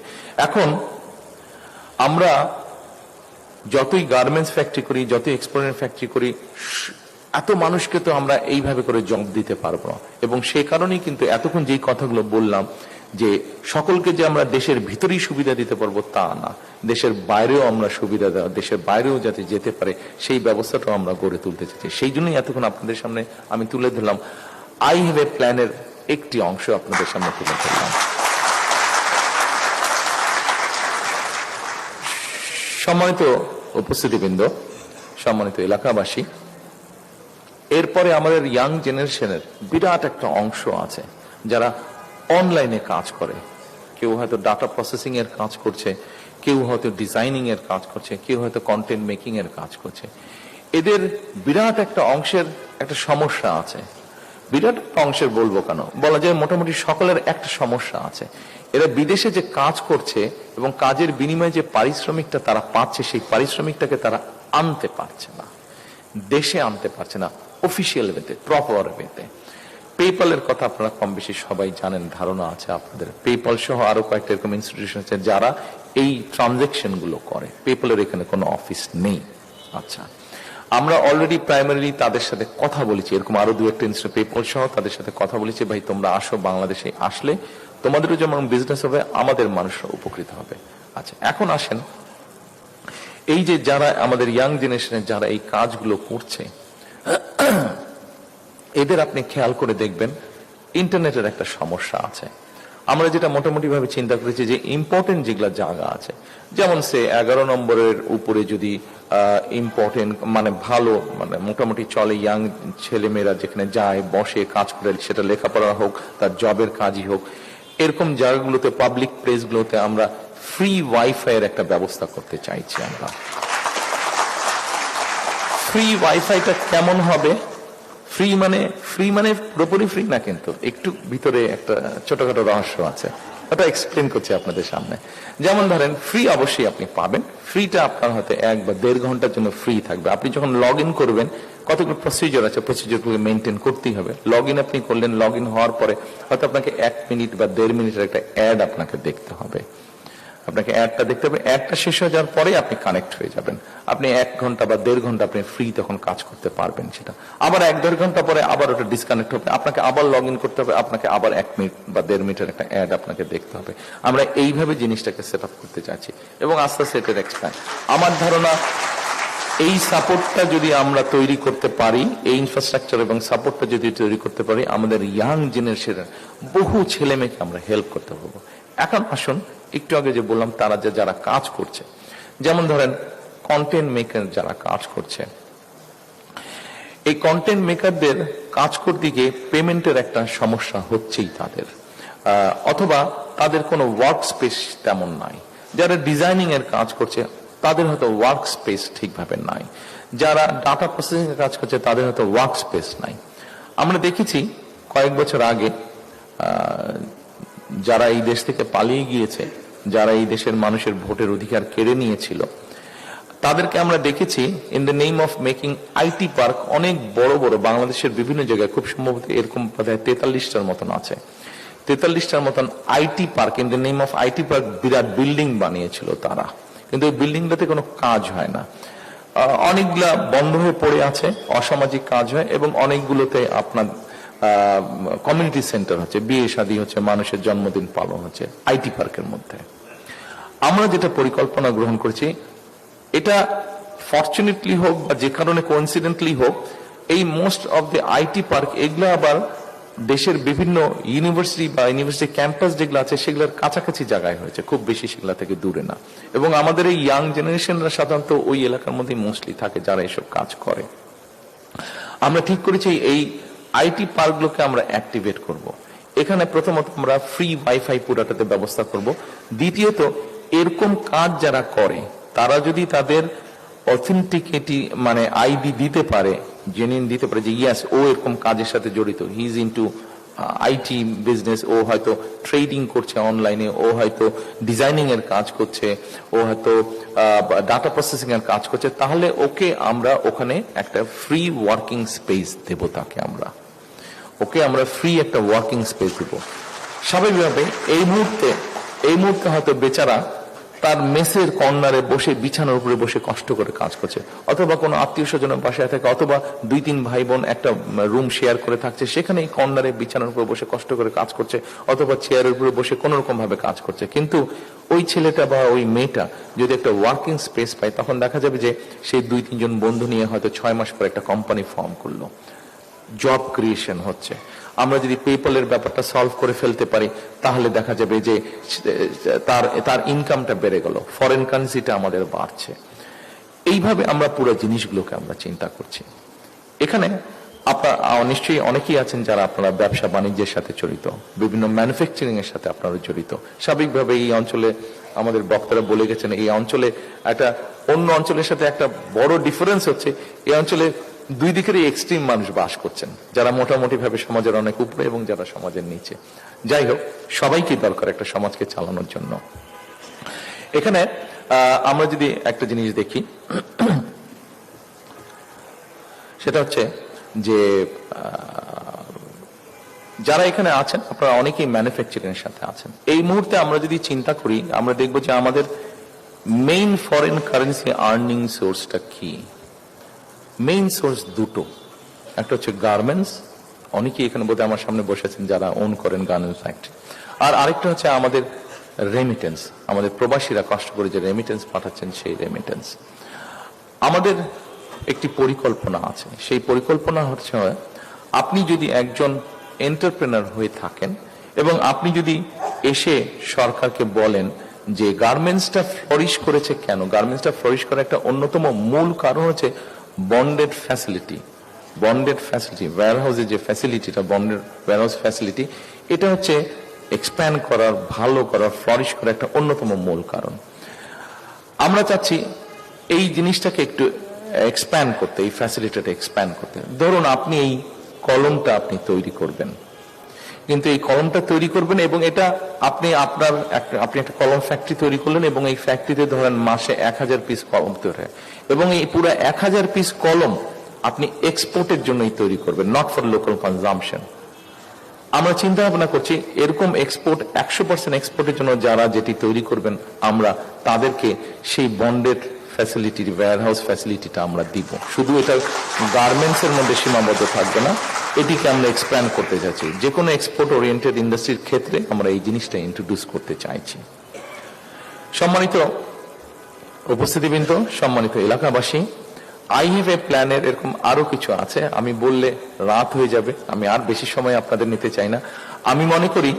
এখন আমরা যতই গার্মেন্টস ফ্যাক্টরি করি, যতই এক্সপোর্টের ফ্যাক্টরি করি, এত মানুষকে তো আমরা এইভাবে করে জব দিতে পারবো না, এবং সেই কারণেই কিন্তু এতক্ষণ যেই কথাগুলো বললাম যে সকলকে যে আমরা দেশের ভিতরেই সুবিধা দিতে পারবো তা না, দেশের বাইরেও আমরা সুবিধা দেওয়া, দেশের বাইরেও যাতে যেতে পারে সেই ব্যবস্থাটাও আমরা গড়ে তুলতে চাইছি। সেই জন্যই এতক্ষণ আপনাদের সামনে আমি তুলে ধরলাম আই হ্যাভ এ প্ল্যানের একটি অংশ আপনাদের সামনে তুলে ধরলাম। সম্মানিত উপস্থিতিবৃন্দ, সম্মানিত এলাকাবাসী, এরপরে আমাদের ইয়াং জেনারেশনের বিরাট একটা অংশ আছে যারা অনলাইনে কাজ করে। কেউ হয়তো ডাটা প্রসেসিং এর কাজ করছে, কেউ হয়তো ডিজাইনিং এর কাজ করছে, কেউ হয়তো কন্টেন্ট মেকিং এর কাজ করছে। এদের বিরাট একটা অংশের একটা সমস্যা আছে। বিরাট একটা অংশের বলবো কেন, বলা যায় মোটামুটি সকলের একটা সমস্যা আছে। এরা বিদেশে যে কাজ করছে এবং কাজের বিনিময়ে যে পারিশ্রমিকটা তারা পাচ্ছে, সেই পারিশ্রমিকটাকে তারা আনতে পারছে না, দেশে আনতে পারছে না অফিসিয়াল ওয়েতে, প্রপার ওয়েতে। পেপ্যালের কথা আপনারা কম বেশি সবাই জানেন, ধারণা আছে আপনাদের। পেপ্যাল সহ আরো কয়েকটা এরকম ইনস্টিটিউশন আছে যারা এই ট্রানজেকশন গুলো করে। পেপ্যালের এখানে কোনো অফিস নেই। আচ্ছা, আমরা অলরেডি প্রাইমারিলি তাদের সাথে কথা বলেছি, এরকম আরো দু একটা ইনস্টিটিউট পেপ্যাল সহ তাদের সাথে কথা বলেছি, ভাই তোমরা আসো বাংলাদেশে, আসলে তোমাদেরও যেমন বিজনেস হবে, আমাদের মানুষরা উপকৃত হবে। আচ্ছা, এখন আসেন, এই যে যারা আমাদের ইয়াং জেনারেশনের যারা এই কাজগুলো করছে, এদের আপনি খেয়াল করে দেখবেন ইন্টারনেটের একটা সমস্যা আছে। আমরা যেটা মোটামুটি ভাবে চিন্তা করেছি যে ইম্পর্টেন্ট যেগুলা জায়গা আছে, যেমন সে 11 নম্বরের উপরে যদি ইম্পর্টেন্ট মানে ভালো মানে মোটামুটি চলে, ইয়াং ছেলেমেয়েরা যেখানে যায় বসে কাজ করে, সেটা লেখাপড়া হোক, তার জবের কাজই হোক, এরকম জায়গাগুলোতে পাবলিক প্লেসগুলোতে আমরা ফ্রি ওয়াইফাই এর একটা ব্যবস্থা করতে চাইছি। আমরা ফ্রি ওয়াইফাইটা কেমন হবে? ফ্রি মানে পুরোপুরি ফ্রি না, কিন্তু একটু ভিতরে একটা ছোটখাটো রহস্য আছে, ওটা এক্সপ্লেন করছি আপনাদের সামনে। যেমন ধরেন, ফ্রি অবশ্যই আপনি পাবেন, ফ্রিটা আপনার হয়তো 1 বা 1.5 ঘন্টার জন্য ফ্রি থাকবে। আপনি যখন লগ ইন করবেন, কতগুলো প্রসিজার আছে, প্রসিজারগুলো মেনটেন করতেই হবে। লগ ইন আপনি করলেন, লগ ইন হওয়ার পরে হয়তো আপনাকে 1 মিনিট বা 1.5 মিনিটের একটা অ্যাড আপনাকে দেখতে হবে। আপনাকে অ্যাডটা দেখতে হবে, অ্যাডটা শেষ হয়ে যাওয়ার পরে আপনি কানেক্ট হয়ে যাবেন। আপনি 1 ঘন্টা বা 1.5 ঘন্টা আপনি ফ্রি তখন কাজ করতে পারবেন। সেটা আবার 1-1.5 ঘন্টা পরে আবার ওটা ডিসকানেক্ট হবে, আপনাকে আবার লগ ইন করতে হবে, আপনাকে আবার 1 মিনিট বা 1.5 মিনিটের একটা অ্যাড আপনাকে দেখতে হবে। আমরা এইভাবে জিনিসটাকে সেট আপ করতে চাচ্ছি এবং আস্তে আস্তে এটার এক্সপ্যান্ড। আমার ধারণা এই সাপোর্টটা যদি আমরা তৈরি করতে পারি, এই ইনফ্রাস্ট্রাকচার এবং সাপোর্টটা যদি তৈরি করতে পারি, আমাদের ইয়াং জেনারেশনের বহু ছেলে মেয়েকে আমরা হেল্প করতে পারবো। এখন আসুন, একটু আগে যে বললাম তারা যারা কাজ করছে, যেমন ধরেন কন্টেন্ট মেকার যারা কাজ করছে, এই কন্টেন্ট মেকারদের কাজ করতে গিয়ে পেমেন্টের একটা সমস্যা হচ্ছেই তাদের, অথবা তাদের কোনো ওয়ার্ক স্পেস তেমন নাই। যারা ডিজাইনিং এর কাজ করছে তাদের হয়তো ওয়ার্ক স্পেস ঠিকভাবে নাই। যারা ডাটা প্রসেসিং এর কাজ করছে তাদের হয়তো ওয়ার্ক স্পেস নাই। আমরা দেখেছি কয়েক বছর আগে যারা এই দেশ থেকে পালিয়ে গিয়েছে, যারা এই দেশের মানুষের ভোটের অধিকার কেড়ে নিয়েছিল, তাদেরকে আমরা দেখেছি in the name of making IT park, অনেক বড় বড় বাংলাদেশের বিভিন্ন জায়গায়, খুব সম্ভবত এরকম প্রায় 43টার মতন আছে, 43টার মতন IT park, in the name of IT park Virat building বানিয়েছিল তারা, কিন্তু ওই বিল্ডিংটাতে কোনো কাজ হয় না। অনেকগুলা বন্ধ হয়ে পড়ে আছে, অসামাজিক কাজ হয়, এবং অনেকগুলোতে আপনার কমিউনিটি সেন্টার হচ্ছে, বিয়ে শাদী হচ্ছে, মানুষের জন্মদিন পালন হচ্ছে আইটি পার্কের মধ্যে। আমরা যেটা পরিকল্পনা গ্রহণ করেছি, এটা ফরচুনেটলি হোক বা যে কারণে কোইন্সিডেন্টলি হোক, এই most of the IT park এগুলো আবার দেশের বিভিন্ন ইউনিভার্সিটি বা ইউনিভার্সিটি ক্যাম্পাস যেগুলো আছে সেগুলোর কাছাকাছি জায়গায় হয়েছে, খুব বেশি সেগুলা থেকে দূরে না। এবং আমাদের এই ইয়াং জেনারেশনরা সাধারণত ওই এলাকার মধ্যে মোস্টলি থাকে যারা এসব কাজ করে। আমরা ঠিক করেছি এই আইটি পার্কগুলোকে আমরা অ্যাক্টিভেট করব। এখানে প্রথমত আমরা ফ্রি ওয়াইফাই পুরাটাতে ব্যবস্থা করব। দ্বিতীয়ত, এরকম কাজ যারা করে তারা যদি তাদের অথেন্টিকেটি মানে আইডি দিতে পারে, জেনুইন দিতে পারে যে ইয়াস ও এরকম কাজের সাথে জড়িত, he is into IT business, ও হয়তো ট্রেডিং করছে অনলাইনে, ও হয়তো ডিজাইনিং এর কাজ করছে, ও হয়তো ডাটা প্রসেসিং এর কাজ করছে, তাহলে ওকে আমরা ওখানে একটা ফ্রি ওয়ার্কিং স্পেস দেব। তাকে আমরা ফ্রি একটা ওয়ার্কিং স্পেস দেব। স্বাভাবিকভাবে এই মুহূর্তে হয়তো বেচারা তার মেসের কর্নারে বসে বিছানার উপরে বসে কষ্ট করে কাজ করছে, অথবা কোনো আত্মীয় স্বজনের বাসায় থাকে, অথবা 2-3 ভাই বোন একটা রুম শেয়ার করে থাকছে, সেখানে এই কর্নারে বিছানার উপরে বসে কষ্ট করে কাজ করছে, অথবা চেয়ারের উপরে বসে কোন রকম ভাবে কাজ করছে। কিন্তু ওই ছেলেটা বা ওই মেয়েটা যদি একটা ওয়ার্কিং স্পেস পায়, তখন দেখা যাবে যে সেই 2-3 জন বন্ধু নিয়ে হয়তো 6 মাস পর একটা কোম্পানি ফর্ম করলো, জব ক্রিয়েশন হচ্ছে। আমরা যদি পেপ্যালের ব্যাপারটা সলভ করে ফেলতে পারি তাহলে দেখা যাবে যে তার ইনকামটা বেড়ে গেল, ফরেন কারেন্সিটা আমাদের বাড়ছে। এইভাবে আমরা পুরো জিনিসগুলোকে আমরা চিন্তা করছি। এখানে আপনারা নিশ্চয়ই অনেকেই আছেন যারা আপনারা ব্যবসা বাণিজ্যের সাথে জড়িত, বিভিন্ন ম্যানুফ্যাকচারিং এর সাথে আপনারা জড়িত। স্বাভাবিকভাবে এই অঞ্চলে আমাদের বক্তারা বলে গেছেন, এই অঞ্চলে একটা অন্য অঞ্চলের সাথে একটা বড় ডিফারেন্স হচ্ছে, এই অঞ্চলে দুই দিকেরই এক্সট্রিম মানুষ বাস করছেন, যারা মোটামুটি ভাবে সমাজের অনেক উপরে এবং যারা সমাজের নিচে। যাই হোক, সবাইকে দরকার একটা সমাজকে চালানোর জন্য। এখানে আমরা যদি একটা জিনিস দেখি, সেটা হচ্ছে যে যারা এখানে আছেন আপনারা অনেকেই ম্যানুফ্যাকচারিং এর সাথে আছেন। এই মুহূর্তে আমরা যদি চিন্তা করি, আমরা দেখব যে আমাদের মেইন ফরেন কারেন্সি আর্নিং সোর্সটা কি। মেইন সোর্স দুটো, একটা হচ্ছে গার্মেন্টস, অনেকেই এখানে বোধহয় আমার সামনে বসেছেন যারা ওন করেন গার্মেন্টস ফ্যাক্টরি, আর আরেকটা হচ্ছে আমাদের রেমিটেন্স, আমাদের প্রবাসীরা কষ্ট করে যে রেমিটেন্স পাঠাচ্ছেন সেই রেমিটেন্স। আমাদের একটি পরিকল্পনা আছে, সেই পরিকল্পনা হচ্ছে আপনি যদি একজন এন্টারপ্রেনার হয়ে থাকেন এবং আপনি যদি এসে সরকারকে বলেন যে গার্মেন্টসটা ফ্লোরিশ করেছে কেন, গার্মেন্টসটা ফ্লোরিশ করার একটা অন্যতম মূল কারণ হচ্ছে বন্ডেড ফ্যাসিলিটি। বন্ডেড ফ্যাসিলিটি, ওয়্যারহাউসের যে ফ্যাসিলিটিটা, বন্ডেড ওয়্যারহাউস ফ্যাসিলিটি, এটা হচ্ছে এক্সপ্যান্ড করার, ভালো করার, ফ্লোরিশ করার একটা অন্যতম মূল কারণ। আমরা চাচ্ছি এই জিনিসটাকে একটু এক্সপ্যান্ড করতে, এই ফ্যাসিলিটিটা এক্সপ্যান্ড করতে। ধরুন আপনি এই কলমটা আপনি তৈরি করবেন, কিন্তু এই কলমটা তৈরি করবেন এবং এটা আপনি একটা কলম ফ্যাক্টরি তৈরি করলেন এবং এই ফ্যাক্টরিতে ধরেন মাসে 1000 পিস কলম তৈরি হয় এবং এই পুরো 1000 পিস কলম আপনি এক্সপোর্টের জন্যই তৈরি করবেন, নট ফর লোকাল কনজাম্পশন। আমরা চিন্তা ভাবনা করছি এরকম এক্সপোর্ট 100% এক্সপোর্টের জন্য যারা যেটি তৈরি করবেন আমরা তাদেরকে সেই বন্ডেড ফ্যাসিলিটি, ওয়্যারহাউস ফ্যাসিলিটিটা আমরা দিব। শুধু এটা গার্মেন্টস এর মধ্যে সীমাবদ্ধ থাকবে না, এটিকে আমরা এক্সপ্যান্ড করতে চাইছি। যে কোনো এক্সপোর্ট ওরিয়েন্টেড ইন্ডাস্ট্রির ক্ষেত্রে আমরা এই জিনিসটা ইন্ট্রোডিউস করতে চাইছি। সম্মানিত উপস্থিতিবৃন্দ, সম্মানিত এলাকাবাসী, আই হ্যাভ এ প্ল্যানের এরকম আরো কিছু আছে, আমি বললে রাত হয়ে যাবে, আমি আর বেশি সময় আপনাদের নিতে চাই না। আমি মনে করি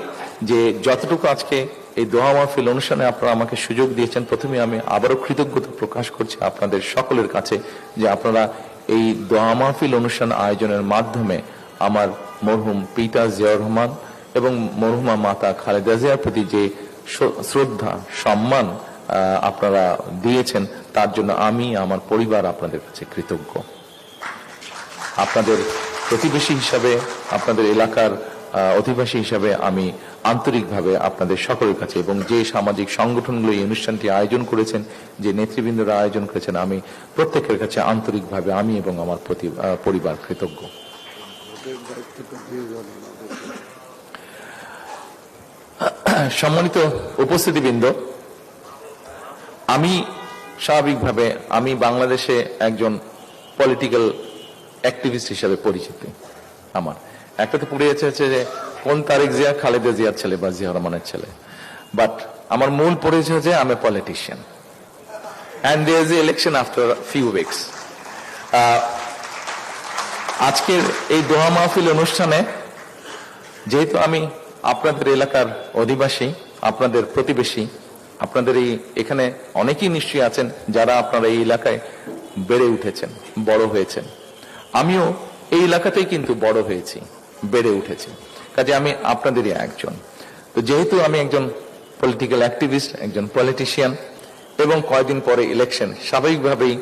যে যতটুকু আজকে এই দোয়া মাহফিল অনুষ্ঠানে আপনারা আমাকে সুযোগ দিয়েছেন, প্রথমে আমি আবারও কৃতজ্ঞতা প্রকাশ করছি আপনাদের সকলের কাছে যে আপনারা এই দোয়া মাহফিল অনুষ্ঠান আয়োজনের মাধ্যমে আমার মরহুম পিতা জিয়াউর রহমান এবং মরহুমা মাতা খালেদা জিয়ার প্রতি যে শ্রদ্ধা, সম্মান আপনারা দিয়েছেন, তার জন্য আমি, আমার পরিবার আপনাদের কাছে কৃতজ্ঞ। আপনাদের প্রতিবেশী হিসাবে, আপনাদের এলাকার অধিবাসী হিসাবে আমি আন্তরিকভাবে আপনাদের সকলের কাছে এবং যে সামাজিক সংগঠনগুলো এই অনুষ্ঠানটি আয়োজন করেছেন, যে নেতৃবৃন্দরা আয়োজন করেছেন, আমি প্রত্যেকের কাছে আন্তরিকভাবে আমি এবং আমার পরিবার কৃতজ্ঞ। সম্মানিত উপস্থিতিবৃন্দ, আমি স্বাভাবিকভাবে আমি বাংলাদেশে একজন পলিটিক্যাল অ্যাক্টিভিস্ট হিসাবে পরিচিত। আমার একটা তো পড়ে আছে যে কোন তারেক জিয়া খালেদা জিয়ার ছেলে বা জিয়া রহমানের ছেলে, বাট আমার মূল পরিচয় যে আমি politician and there is election after few weeks. আজকের এই দোয়া মাহফিল অনুষ্ঠানে যেহেতু আমি আপনাদের এলাকার অধিবাসী, আপনাদের প্রতিবেশী, আপনাদের এখানে অনেকেই নিশ্চয়ই আছেন যারা আপনারা এই এলাকায় বেড়ে উঠেছেন, বড় হয়েছেন। আমিও এই এলাকাতেই কিন্তু বড় হয়েছি, বেড়ে উঠেছি, কাজে আমি আপনাদেরই একজন। তো যেহেতু আমি একজন পলিটিক্যাল অ্যাক্টিভিস্ট, একজন পলিটিশিয়ান এবং কয়েকদিন পরে ইলেকশন, স্বাভাবিকভাবেই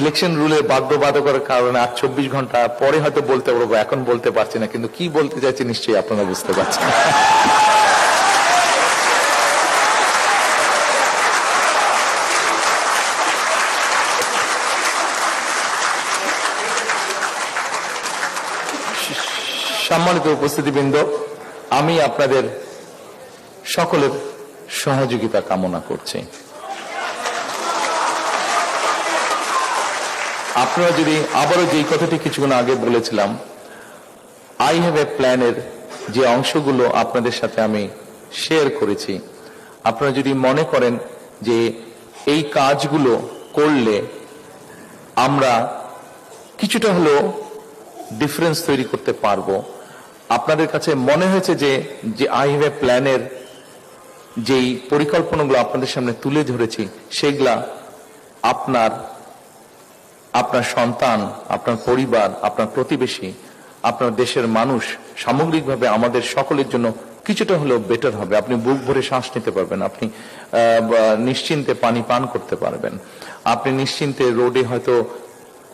ইলেকশন রুলের বাধ্যবাধকতার কারণে আর 24 ঘন্টা পরে হয়তো বলতে পারবো, এখন বলতে পারছি না, কিন্তু কি বলতে চাইছি নিশ্চয়ই আপনারা বুঝতে পারছেন। সম্মানিত উপস্থিতিবৃন্দ, আমি আপনাদের সকলের সহযোগিতা কামনা করছি। আপনারা যদি আবারও যেই কথাটি কিছুক্ষণ আগে বলেছিলাম, আই হ্যাভ এ প্ল্যানের যে অংশগুলো আপনাদের সাথে আমি শেয়ার করেছি, আপনারা যদি মনে করেন যে এই কাজগুলো করলে আমরা কিছুটা হলেও ডিফারেন্স তৈরি করতে পারবো। আপনাদের কাছে মনে হয়েছে যে আই হ্যাভ এ প্ল্যানের যেই পরিকল্পনাগুলো আপনাদের সামনে তুলে ধরেছি সেগুলা আপনার সন্তান, আপনার পরিবার, আপনার প্রতিবেশী, আপনার দেশের মানুষ, সামগ্রিকভাবে আমাদের সকলের জন্য কিছুটা হলেও বেটার হবে। আপনি বুক ভরে শ্বাস নিতে পারবেন, আপনি নিশ্চিন্তে পানি পান করতে পারবেন, আপনি নিশ্চিন্তে রোডে হয়তো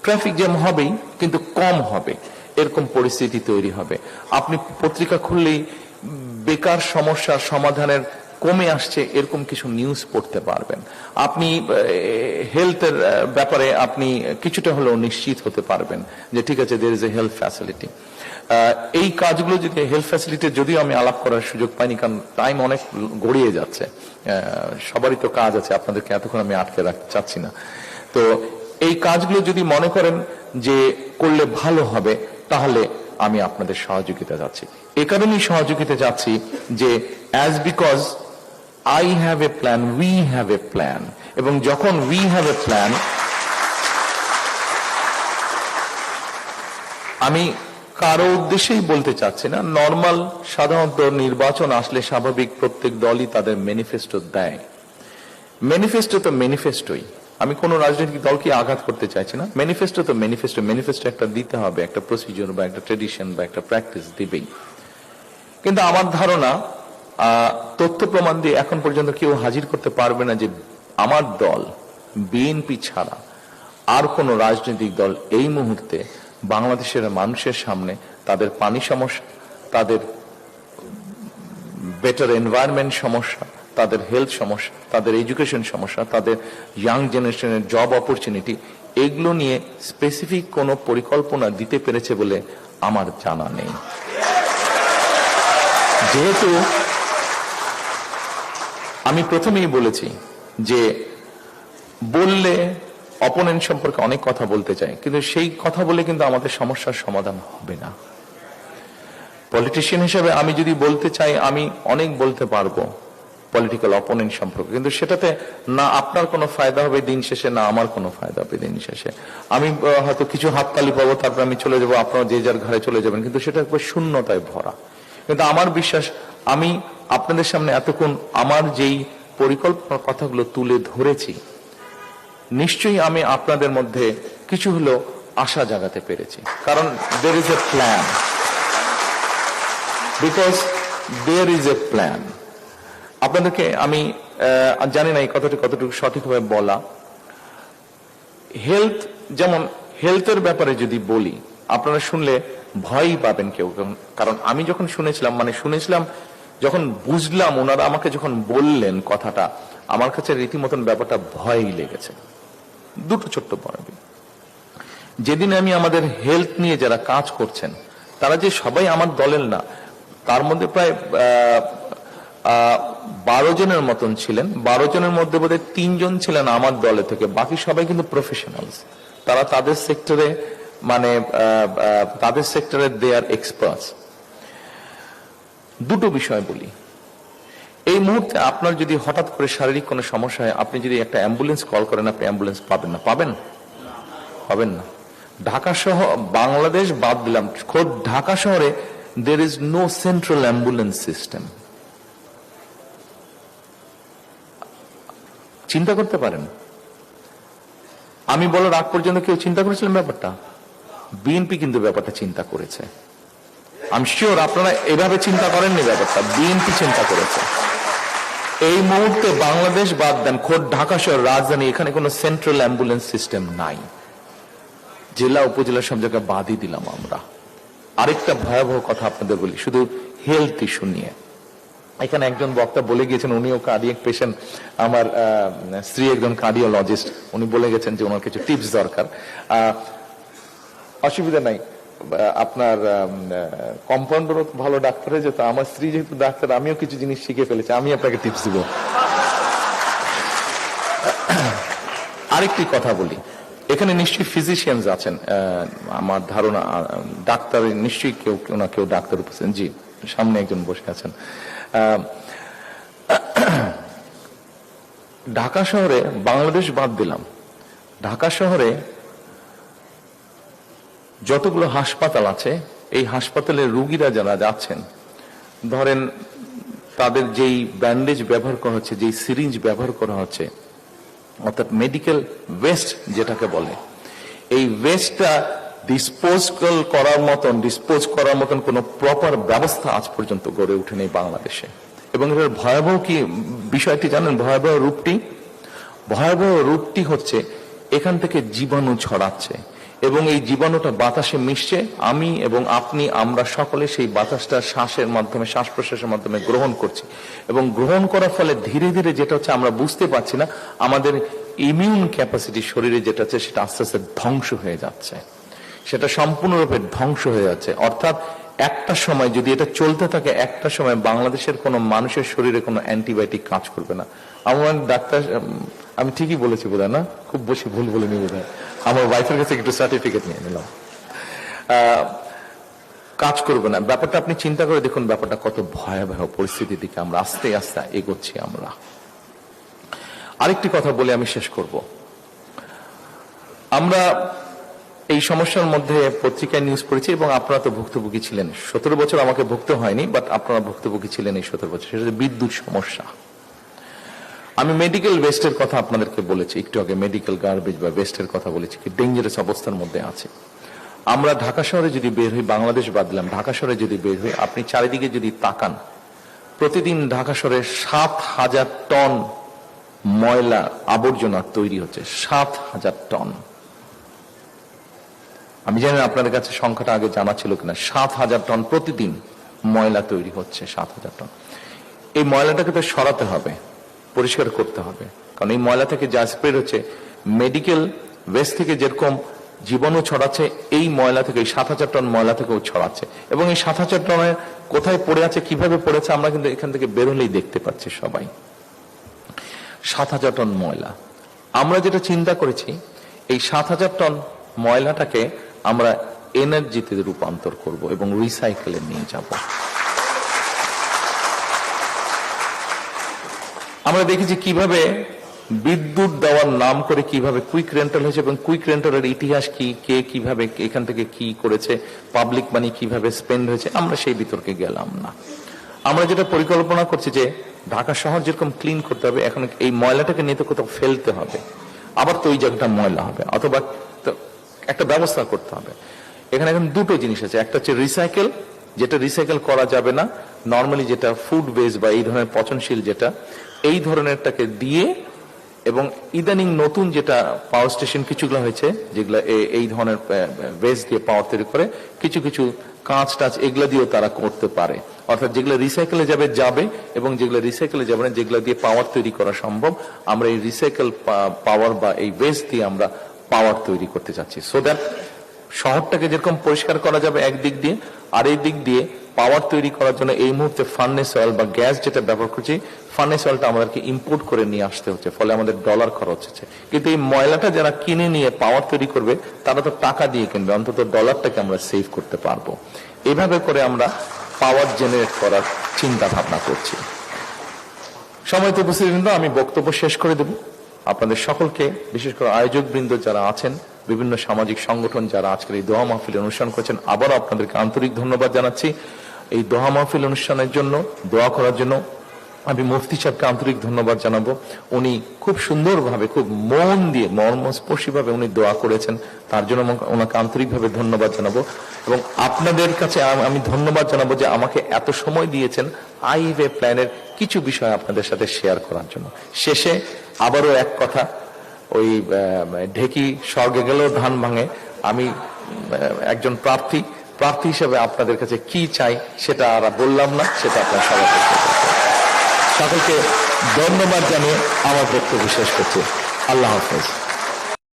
ট্রাফিক জ্যাম হবেই কিন্তু কম হবে, এরকম পরিস্থিতি তৈরি হবে। আপনি পত্রিকা খুললেই বেকার সমস্যার সমাধানের কমে আসছে এরকম কিছু নিউজ পড়তে পারবেন। আপনি হেলথের ব্যাপারে আপনি কিছুটা হলেও নিশ্চিত হতে পারবেন যে ঠিক আছে, there is a health facility. এই কাজগুলো যদি হেলথ ফ্যাসিলিটি যদিও আমি আলাপ করার সুযোগ পাইনি, কারণ টাইম অনেক গড়িয়ে যাচ্ছে, সবারই তো কাজ আছে, আপনাদেরকে এতক্ষণ আমি আটকে রাখতে চাচ্ছি না। তো এই কাজগুলো যদি মনে করেন যে করলে ভালো হবে, তাহলে আমি আপনাদের সহযোগিতা চাচ্ছি। এ কারণেই সহযোগিতা চাচ্ছি যে as because I have a plan, we have a plan, এবং যখন we have a plan, আমি কারো উদ্দেশ্যেই বলতে চাচ্ছি না, নর্মাল সাধারণত নির্বাচন আসলে স্বাভাবিক প্রত্যেক দলই তাদের ম্যানিফেস্টো দেয়। ম্যানিফেস্টো তো ম্যানিফেস্টোই, আমি কোন রাজনৈতিক দলকে আঘাত করতে চাইছি না। ম্যানিফেস্টো তো ম্যানিফেস্টো, ম্যানিফেস্টো একটা দিতে হবে, একটা প্রসিডিউর বা একটা ট্রেডিশন বা একটা প্র্যাকটিস দিবেই। কিন্তু আমার ধারণা তথ্য প্রমাণ দিয়ে এখন পর্যন্ত কেউ হাজির করতে পারবে না যে আমার দল বিএনপি ছাড়া আর কোন রাজনৈতিক দল এই মুহূর্তে বাংলাদেশের মানুষের সামনে তাদের পানি সমস্যা, তাদের বেটার এনভায়রনমেন্ট সমস্যা, তাদের হেলথ সমস্যা, তাদের এডুকেশন সমস্যা, তাদের ইয়াং জেনারেশনের জব অপরচুনিটি, এগুলো নিয়ে স্পেসিফিক কোনো পরিকল্পনা দিতে পেরেছে বলে আমার জানা নেই। যেহেতু আমি প্রথমেই বলেছি যে বললে অপোনেন্ট সম্পর্কে অনেক কথা বলতে চাই, কিন্তু সেই কথা বলে কিন্তু আমাদের সমস্যার সমাধান হবে না। পলিটিশিয়ান হিসেবে আমি যদি বলতে চাই, আমি অনেক বলতে পারবো পলিটিক্যাল অপোনেন্ট সম্পর্কে, কিন্তু সেটাতে না আপনার কোনো ফায়দা হবে দিন শেষে, না আমার কোনো ফায়দা হবে দিন শেষে। আমি হয়তো কিছু হাততালি পাবো, তারপর আমি চলে যাবো, আপনারা যে যার ঘরে চলে যাবেন, কিন্তু সেটা একবার শূন্যতায় ভরা। কিন্তু আমার বিশ্বাস, আমি আপনাদের সামনে এতক্ষণ আমার যেই পরিকল্পনার কথাগুলো তুলে ধরেছি, নিশ্চয়ই আমি আপনাদের মধ্যে কিছু হলেও আশা জাগাতে পেরেছি। কারণ there is a plan, because there is a plan। আপনাদেরকে আমি জানি না এই কথাটি কতটুকু সঠিকভাবে বলা। হেলথ, যেমন হেলথের ব্যাপারে যদি বলি, আপনারা শুনলে ভয়ই পাবেন কেউ, কারণ আমি যখন শুনেছিলাম যখন বুঝলাম, ওনারা আমাকে যখন বললেন কথাটা, আমার কাছে রীতিমতন ব্যাপারটা ভয়ই লেগেছে। দুটো ছোট্ট পয়েন্ট। যেদিন আমি আমাদের হেলথ নিয়ে যারা কাজ করছেন, তারা যে সবাই আমার দলের না, তার মধ্যে প্রায় 12 জনের মতন ছিলেন। 12 জনের মধ্যে বোধহয় 3 জন ছিলেন আমার দলে থেকে, বাকি সবাই কিন্তু প্রফেশনালস। তারা তাদের সেক্টরে দে আর এক্সপার্টস। দুটো বিষয় বলি, এই মুহূর্তে আপনার যদি হঠাৎ করে শারীরিক কোনো সমস্যা হয়, আপনি যদি একটা অ্যাম্বুলেন্স কল করেন, আপনি অ্যাম্বুলেন্স পাবেন না? পাবেন না। ঢাকা সহ বাংলাদেশ বাদ দিলাম, খোদ ঢাকা শহরে there is no central ambulance system। চিন্তা করতে পারেন, আমি বলার আগ পর্যন্ত কেউ চিন্তা করেছিলেন ব্যাপারটা? বিএনপি কিন্তু ব্যাপারটা চিন্তা করেছে। আমি শিওর আপনারা এভাবে চিন্তা করেননি ব্যাপারটা, বিএনপি চিন্তা করেছে। এই মুহূর্তে বাংলাদেশ বাদ দেন, খোদ ঢাকা শহর রাজধানী, এখানে কোনো সেন্ট্রাল অ্যাম্বুলেন্স সিস্টেম নাই। জেলা উপজেলা সব জায়গায় বাদই দিলাম আমরা। আরেকটা ভয়াবহ কথা আপনাদের বলি, শুধু হেলথ ইস্যু নিয়ে। এখানে একজন বক্তা বলে গিয়েছেন, উনিও কার্ডিয়াক পেশেন্ট, আমার স্ত্রী একজন কার্ডিওলজিস্ট, উনি বলে গেছেন যে ওনার কিছু টিপস দরকার। অসুবিধা নাই, আপনার কম্পাউন্ডারও ভালো ডাক্তার হয়ে যেত, আমার স্ত্রী যেহেতু ডাক্তার, আমিও কিছু জিনিস শিখে ফেলেছি, আমি আপনাকে টিপস দিব। আরেকটি কথা বলি, এখানে নিশ্চয়ই ফিজিশিয়ানস আছেন, আমার ধারণা ডাক্তার নিশ্চয়ই কেউ ডাক্তার উপস্থিত। জি, সামনে একজন বসে আছেন। ঢাকা শহরে, বাংলাদেশ বাদ দিলাম, ঢাকা শহরে যতগুলো হাসপাতাল আছে এই হাসপাতালের রোগীরা যারা যাচ্ছেন, ধরেন তাদের যেই ব্যান্ডেজ ব্যবহার করা হচ্ছে, যেই সিরিঞ্জ ব্যবহার করা হচ্ছে, অর্থাৎ মেডিকেল ওয়েস্ট যেটাকে বলে, এই ওয়েস্টটা ডিসপোজ করার মতন কোন প্রপার ব্যবস্থা আজ পর্যন্ত গড়ে ওঠেনি বাংলাদেশে। এবং এর ভয়াবহ কি বিষয়টি জানেন? ভয়াবহ রূপটি হচ্ছে এখান থেকে জীবাণু ছড়াচ্ছে এবং এই জীবাণুটা বাতাসে মিশছে। আমি এবং আপনি, আমরা সকলে সেই বাতাসটা শ্বাসের মাধ্যমে, শ্বাস প্রশ্বাসের মাধ্যমে গ্রহণ করছি এবং গ্রহণ করার ফলে ধীরে ধীরে যেটা হচ্ছে আমরা বুঝতে পারছি না, আমাদের ইমিউন ক্যাপাসিটি শরীরে যেটা আছে সেটা আস্তে আস্তে ধ্বংস হয়ে যাচ্ছে, সেটা সম্পূর্ণরূপে ধ্বংস হয়ে যাচ্ছে। অর্থাৎ একটা সময় যদি এটা চলতে থাকে, একটা সময় বাংলাদেশের কোনো মানুষের শরীরে কোনো অ্যান্টিবায়োটিক কাজ করবে না। আমার ডাক্তার, আমি ঠিকই বলেছি বোধহয় না? খুব বেশি ভুল বলিনি বোধহয়। আমার ওয়াইফের কাছে একটু সার্টিফিকেট নিয়ে নিলাম। কাজ করবে না। ব্যাপারটা আপনি চিন্তা করে দেখুন, ব্যাপারটা কত ভয়াবহ পরিস্থিতির দিকে আমরা আস্তে আস্তে এগোচ্ছি। আমরা আরেকটি কথা বলে আমি শেষ করব। আমরা এই সমস্যার মধ্যে পত্রিকায় নিউজ পড়েছি এবং আপনারা তো ভুক্তভোগী ছিলেন। 17 বছর আমাকে ভুগতে হয়নি, বাট আপনারা ভুক্তভোগী ছিলেন এই 17 বছর। সেটা হচ্ছে বিদ্যুৎ সমস্যা। আমি মেডিকেল ওয়েস্টের কথা আপনাদেরকে বলেছি একটু আগে, মেডিকেল গার্বেজ বা ওয়েস্টের কথা বলেছি, কি ডেঞ্জারাস অবস্থার মধ্যে আছে। আমরা ঢাকা শহরে যদি বের হই, বাংলাদেশ বাদ দিলাম, ঢাকা শহরে যদি বের হই, আপনি চারিদিকে যদি তাকান, প্রতিদিন ঢাকা শহরে 7,000 টন ময়লা আবর্জনা তৈরি হচ্ছে। 7,000 টন। আমি জানি আপনাদের কাছে সংখ্যাটা আগে জানা ছিল কিনা। 7,000 টন প্রতিদিন ময়লা তৈরি হচ্ছে। 7,000 টন। এই ময়লাটাকে তো সরাতে হবে, পরিষ্কার করতে হবে, কারণ এই ময়লা থেকে যা স্প্রেড হচ্ছে, মেডিকেল ওয়েস্ট থেকে যেরকম জীবাণু ছড়াচ্ছে, এই ময়লা থেকে, এই 7,000 টন ময়লা থেকেও ছড়াচ্ছে। এবং এই 7,000 টনের কোথায় পড়ে আছে, কিভাবে পড়েছে, আমরা কিন্তু এখান থেকে বেরোলেই দেখতে পাচ্ছি সবাই। 7,000 টন ময়লা। আমরা যেটা চিন্তা করেছি, এই 7,000 টন ময়লাটাকে আমরা এনার্জিতে রূপান্তর করব এবং রিসাইকেলে নিয়ে যাব। আমরা দেখেছি কিভাবে বিদ্যুৎ দেওয়ার নাম করে কিভাবে কুইক রেন্টাল হয়েছে এবং কুইক রেন্টালের ইতিহাস কি, কে কিভাবে এখান থেকে কি করেছে, পাবলিক মানি কিভাবে স্পেন্ড হয়েছে, আমরা সেই বিতর্কে গেলাম না। আমরা যেটা পরিকল্পনা করছি যে ঢাকা শহর যেরকম ক্লিন করতে হবে, এখন এই ময়লাটাকে নিয়ে তো কোথাও ফেলতে হবে, আবার তো ওই জায়গাটা ময়লা হবে, অথবা একটা ব্যবস্থা করতে হবে। এখানে এখন দুটো জিনিস আছে। একটা হচ্ছে রিসাইকেল, যেটা রিসাইকেল করা যাবে না, নর্মালি যেটা ফুড ওয়েস্ট বা এই ধরনের পচনশীল যেটা, এই ধরনেরটাকে দিয়ে, এবং ইদানিং নতুন যেটা পাওয়ার স্টেশন কিছুগুলো হয়েছে যেগুলো এই ধরনের ওয়েস্ট দিয়ে পাওয়ার তৈরি করে, কিছু কিছু কাঁচ টাচ এগুলো দিয়েও তারা করতে পারে। অর্থাৎ যেগুলো রিসাইকেলে যাবে এবং যেগুলো রিসাইকেলে যাবে না, যেগুলো দিয়ে পাওয়ার তৈরি করা সম্ভব, আমরা এই রিসাইকেল পাওয়ার বা এই ওয়েস্ট দিয়ে আমরা পাওয়ার তৈরি করতে চাচ্ছি। সো দ্যাট শহরটাকে যেরকম পরিষ্কার করা যাবে একদিক দিয়ে, আর এই দিক দিয়ে পাওয়ার তৈরি করার জন্য এই মুহূর্তে ফার্নেস অয়েল বা গ্যাস যেটা ব্যবহার করছি, ফার্নেস অয়েলটা আমাদেরকে ইম্পোর্ট করে নিয়ে আসতে হচ্ছে, ফলে আমাদের ডলার খরচ হচ্ছে। কিন্তু এই ময়লাটা যারা কিনে নিয়ে পাওয়ার তৈরি করবে, তারা তো টাকা দিয়ে কিনবে, অন্তত ডলারটাকে আমরা সেভ করতে পারবো। এইভাবে করে আমরা পাওয়ার জেনারেট করার চিন্তা ভাবনা করছি। সময় তো বুঝতে, আমি বক্তব্য শেষ করে দেব। আপনাদের সকলকে, বিশেষ করে আয়োজক বৃন্দ যারা আছেন, বিভিন্ন সামাজিক সংগঠন যারা আজকের এই দোয়া মাহফিল অনুষ্ঠান করেছেন, আবারও আপনাদেরকে আন্তরিক ধন্যবাদ জানাচ্ছি। এই দোয়া মাহফিল অনুষ্ঠানের জন্য, দোয়া করার জন্য আমি মুফতি সাহেবকে আন্তরিক ধন্যবাদ জানাবো। উনি খুব সুন্দরভাবে, খুব মন দিয়ে, মর্মস্পর্শীভাবে উনি দোয়া করেছেন, তার জন্য ওনাকে আন্তরিকভাবে ধন্যবাদ জানাবো। এবং আপনাদের কাছে আমি ধন্যবাদ জানাবো যে আমাকে এত সময় দিয়েছেন আইওয়ে প্ল্যানের কিছু বিষয় আপনাদের সাথে শেয়ার করার জন্য। শেষে আবারও এক কথা, ওই ঢেকি স্বর্গে গেলেও ধান ভাঙে। আমি একজন প্রার্থী হিসেবে আপনাদের কাছে কি চাই সেটা আর বললাম না, সেটা আপনার সবাই সকলকে ধন্যবাদ জানিয়ে আমার বক্তব্য শেষ করছি। আল্লাহ হাফেজ।